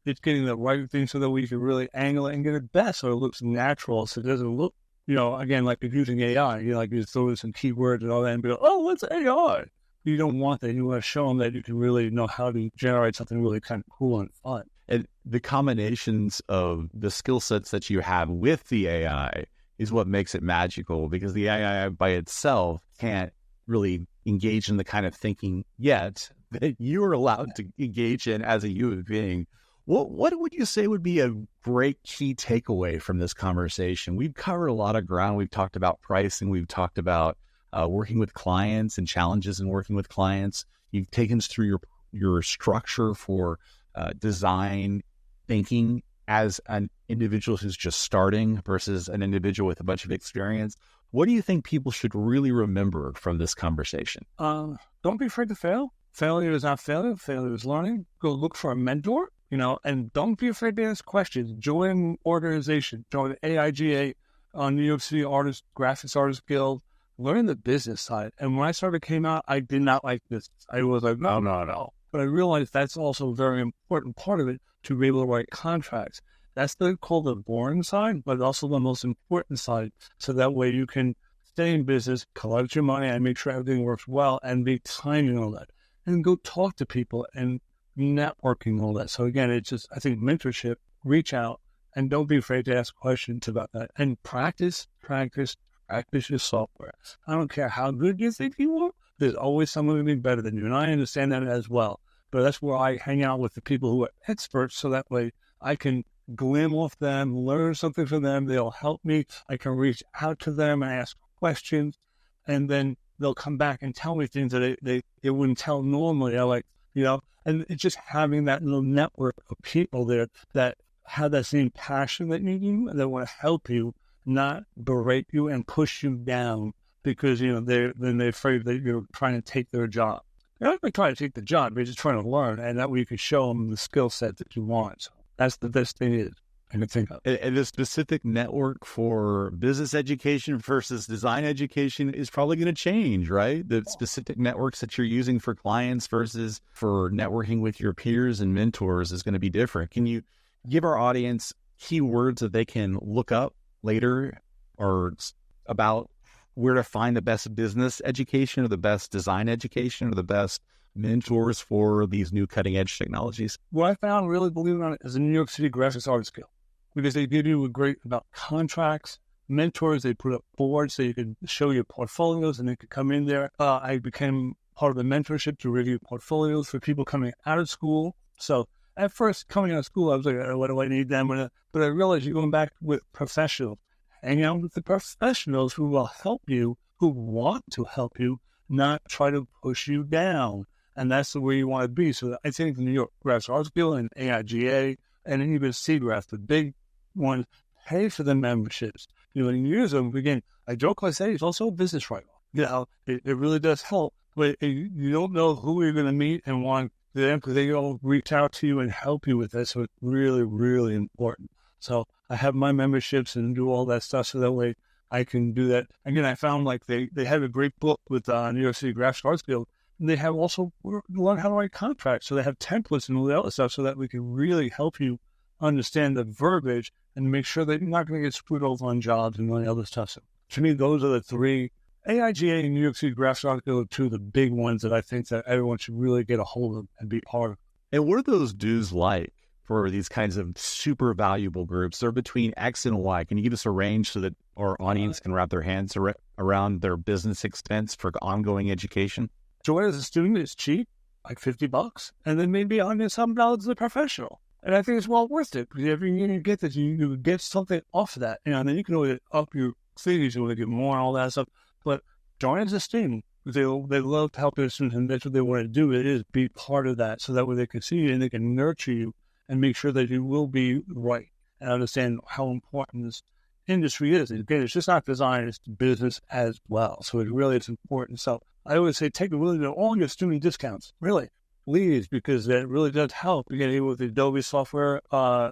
It's getting the right thing so that we can really angle it and get it best so it looks natural, so it doesn't look, again, like you're using AI. Like you throw in some keywords and all that and be like, oh, what's AI? you don't want that. You want to show them that you can really know how to generate something really kind of cool and fun. And the combinations of the skill sets that you have with the AI is what makes it magical, because the AI by itself can't really engage in the kind of thinking yet that you're allowed to engage in as a human being. What would you say would be a great key takeaway from this conversation? We've covered a lot of ground. We've talked about pricing. We've talked about working with clients and challenges in working with clients. You've taken us through your structure for design thinking as an individual who's just starting versus an individual with a bunch of experience. What do you think people should really remember from this conversation? Don't be afraid to fail. Failure is not failure. Failure is learning. Go look for a mentor, and don't be afraid to ask questions. Join an organization. Join the AIGA, New York City Graphics Artists Guild. Learn the business side. And when I came out, I did not like this. I was like, no. But I realized that's also a very important part of it, to be able to write contracts. That's called the boring side, but also the most important side. So that way you can stay in business, collect your money, and make sure everything works well, and be timing all that. And go talk to people and networking all that. So again, it's just, I think, mentorship, reach out, and don't be afraid to ask questions about that. And practice your software. I don't care how good you think you are, there's always someone who'll be better than you. And I understand that as well. But that's where I hang out with the people who are experts, so that way I can glean off them, learn something from them. They'll help me. I can reach out to them and ask questions, and then they'll come back and tell me things that they wouldn't tell normally. And it's just having that little network of people there that have that same passion that you do, and they want to help you, not berate you and push you down because, they're afraid that you're trying to take their job. They're not trying to take the job. They're just trying to learn, and that way you can show them the skill set that you want. So that's the best thing I can think of. And the specific network for business education versus design education is probably going to change, right? The specific networks that you're using for clients versus for networking with your peers and mentors is going to be different. Can you give our audience keywords that they can look up later, or about where to find the best business education or the best design education or the best mentors for these new cutting edge technologies? What I found, really, believe it or not, is the New York City Graphics Artists Guild, because they give you a great about contracts, mentors. They put up boards so you can show your portfolios, and they could come in there. I became part of the mentorship to review portfolios for people coming out of school. So at first, coming out of school, I was like, what do I need them? But I realized you're going back with professionals. Hang out with the professionals who will help you, who want to help you, not try to push you down. And that's the way you want to be. So I think the New York Graphics Arts Guild and AIGA and even CGRAPH, the big ones, pay for the memberships. And use them. Again, I joke, I say, it's also a business write-off. It really does help. But you don't know who you're going to meet and want them, because they all reach out to you and help you with that. So it's really, really important. So I have my memberships and do all that stuff, so that way I can do that. Again, I found they have a great book with New York City Graphics Arts Guild, and they have also learn how to write contracts. So they have templates and all the other stuff, so that we can really help you understand the verbiage and make sure that you're not going to get screwed over on jobs and all the other stuff. So to me, those are the three. AIGA and New York City Graphics Arts Guild are two of the big ones that I think that everyone should really get a hold of and be part of. And what are those dues like for these kinds of super valuable groups? They're between X and Y. Can you give us a range so that our audience can wrap their hands around their business expense for ongoing education? Join as a student is cheap, like $50, and then maybe $100 as a professional. And I think it's well worth it, because if you get this, you get something off of that. And then you can always up your fees, you want to get more and all that stuff. But join as a student. They love to help their students, and that's what they want to do. It is be part of that, so that way they can see you and they can nurture you and make sure that you will be right and understand how important this industry is. Again, it's just not design, it's business as well. So it's important. So I always say take all your student discounts, really, please, because that really does help. Again, with Adobe software,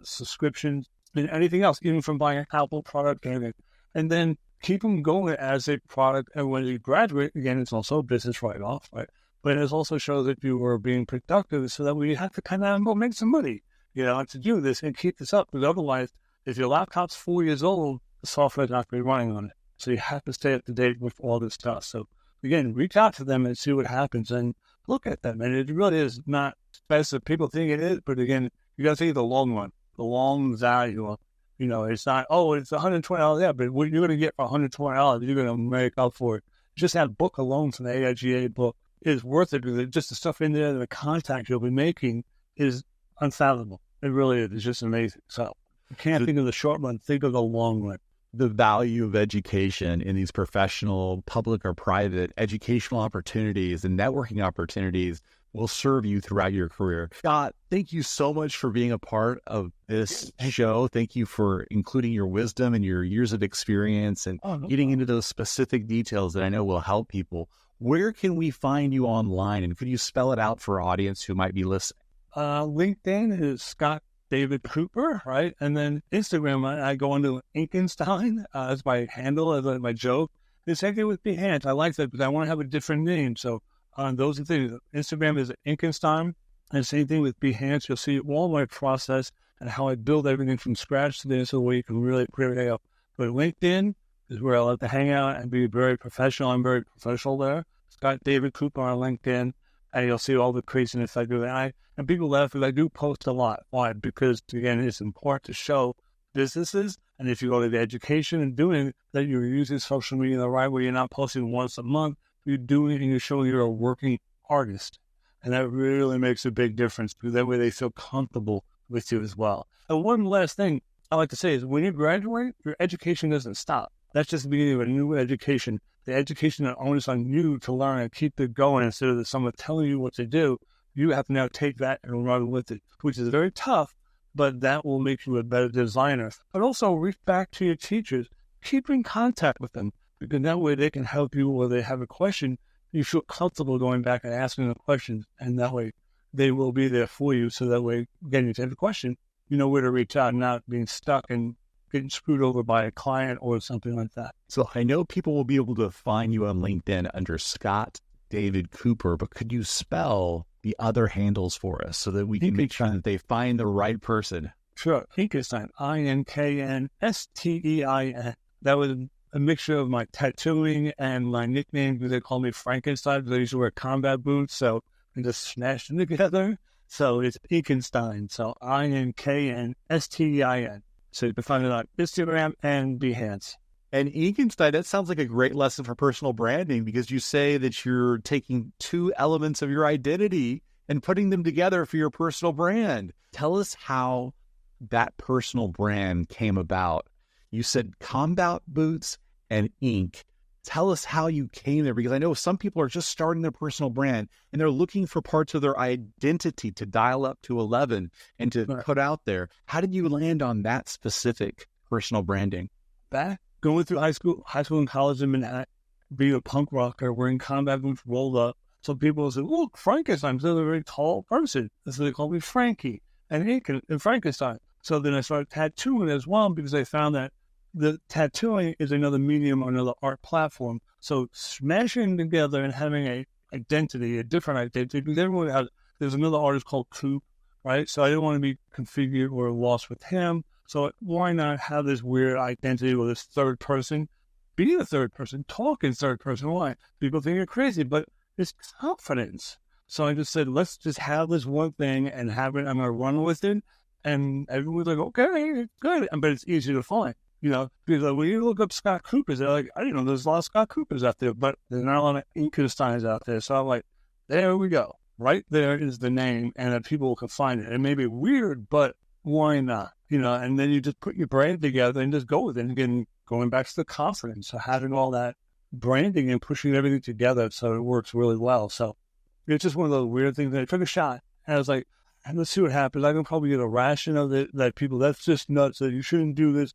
subscriptions, and anything else, even from buying an Apple product, anything. And then keep them going as a product. And when you graduate, again, it's also a business write-off, right? But it also shows that you are being productive, so that we have to kind of go make some money, to do this and keep this up. Because otherwise, if your laptop's 4 years old, the software's not going to be running on it. So you have to stay up to date with all this stuff. So again, reach out to them and see what happens and look at them. And it really is not expensive. People think it is, but again, you got to think the long run, the long value. It's not, oh, it's $120. Yeah, but what you're going to get for $120, you're going to make up for it. Just that book alone from the AIGA book is worth it because just the stuff in there, the contact you'll be making is unfathomable. It really is. It's just amazing. So you can't think of the short run, think of the long run. The value of education in these professional, public or private educational opportunities and networking opportunities will serve you throughout your career. Scott, thank you so much for being a part of this show. Thank you for including your wisdom and your years of experience and getting into those specific details that I know will help people. Where can we find you online? And could you spell it out for our audience who might be listening? LinkedIn is Scott David Cooper, right? And then Instagram, I go into Inkenstein as my handle, as my joke. The same thing with Behance. I like that because I want to have a different name. So those are things. Instagram is Inkenstein. And same thing with Behance. You'll see all my process and how I build everything from scratch to this so we can really clear it up. But LinkedIn is where I like to hang out and be very professional. I'm very professional there. Scott David Cooper on LinkedIn. And you'll see all the craziness I do. And people laugh because I do post a lot. Why? Because, again, it's important to show businesses, and if you go to the education and doing that, you're using social media the right way. You're not posting once a month. You're doing it and you're showing you're a working artist. And that really makes a big difference because that way they feel comfortable with you as well. And one last thing I like to say is when you graduate, your education doesn't stop. That's just the beginning of a new education. The education that onus on you to learn and keep it going instead of someone telling you what to do. You have to now take that and run with it, which is very tough, but that will make you a better designer. But also reach back to your teachers. Keep in contact with them because that way they can help you or they have a question. You feel comfortable going back and asking them questions, and that way they will be there for you. So that way, again, if you have a question, you know where to reach out and not being stuck and getting screwed over by a client or something like that. So I know people will be able to find you on LinkedIn under Scott David Cooper, but could you spell the other handles for us so that we can make sure that they find the right person? Sure. Inkenstein, Inkenstein. That was a mixture of my tattooing and my nickname because they call me Frankenstein because I used to wear combat boots, so I just smashed them together. So it's Inkenstein. So Inkenstein. So you can find it on Instagram and Behance. And Inkenstein, that sounds like a great lesson for personal branding because you say that you're taking two elements of your identity and putting them together for your personal brand. Tell us how that personal brand came about. You said combat boots and ink. Tell us how you came there because I know some people are just starting their personal brand and they're looking for parts of their identity to dial up to 11 and to put out there. How did you land on that specific personal branding? Back going through high school and college in Manhattan, being a punk rocker, wearing combat boots rolled up. So people would say, look, Frankenstein's a very tall person. So they call me Frankie and Frankenstein. So then I started tattooing as well because I found that the tattooing is another medium or another art platform. So smashing together and having a identity, a different identity, because everyone has, there's another artist called Coop, right? So I didn't want to be configured or lost with him. So why not have this weird identity with this third person? Be the third person, talk in third person. Why? People think you're crazy, but it's confidence. So I just said, let's just have this one thing and have it. I'm going to run with it. And everyone's like, okay, good. But it's easy to find. Because when you look up Scott Coopers, they're like, I didn't know there's a lot of Scott Coopers out there, but there's not a lot of Inkensteins out there. So I'm like, there we go. Right there is the name, and that people can find it. It may be weird, but why not? And then you just put your brand together and just go with it. And again, going back to the confidence, so having all that branding and pushing everything together so it works really well. So it's just one of those weird things. I took a shot, and I was like, let's see what happens. I can probably get a ration of it, that people, that's just nuts, that you shouldn't do this.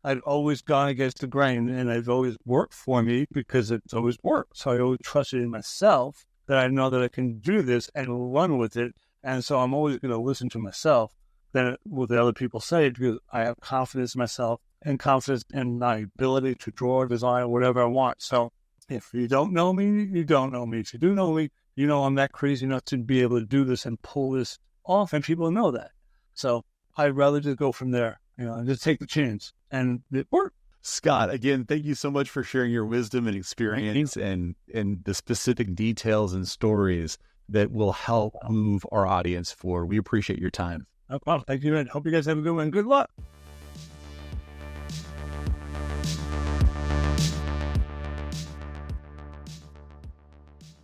I've always gone against the grain, and I've always worked for me because it's always worked. So I always trusted in myself that I know that I can do this and run with it. And so I'm always going to listen to myself than what the other people say because I have confidence in myself and confidence in my ability to draw, design, whatever I want. So if you don't know me, you don't know me. If you do know me, you know I'm that crazy enough to be able to do this and pull this off, and people know that. So I'd rather just go from there, and just take the chance. And it worked. Scott, again, thank you so much for sharing your wisdom and experience and the specific details and stories that will help move our audience forward. We appreciate your time. No problem. Thank you, and hope you guys have a good one. Good luck.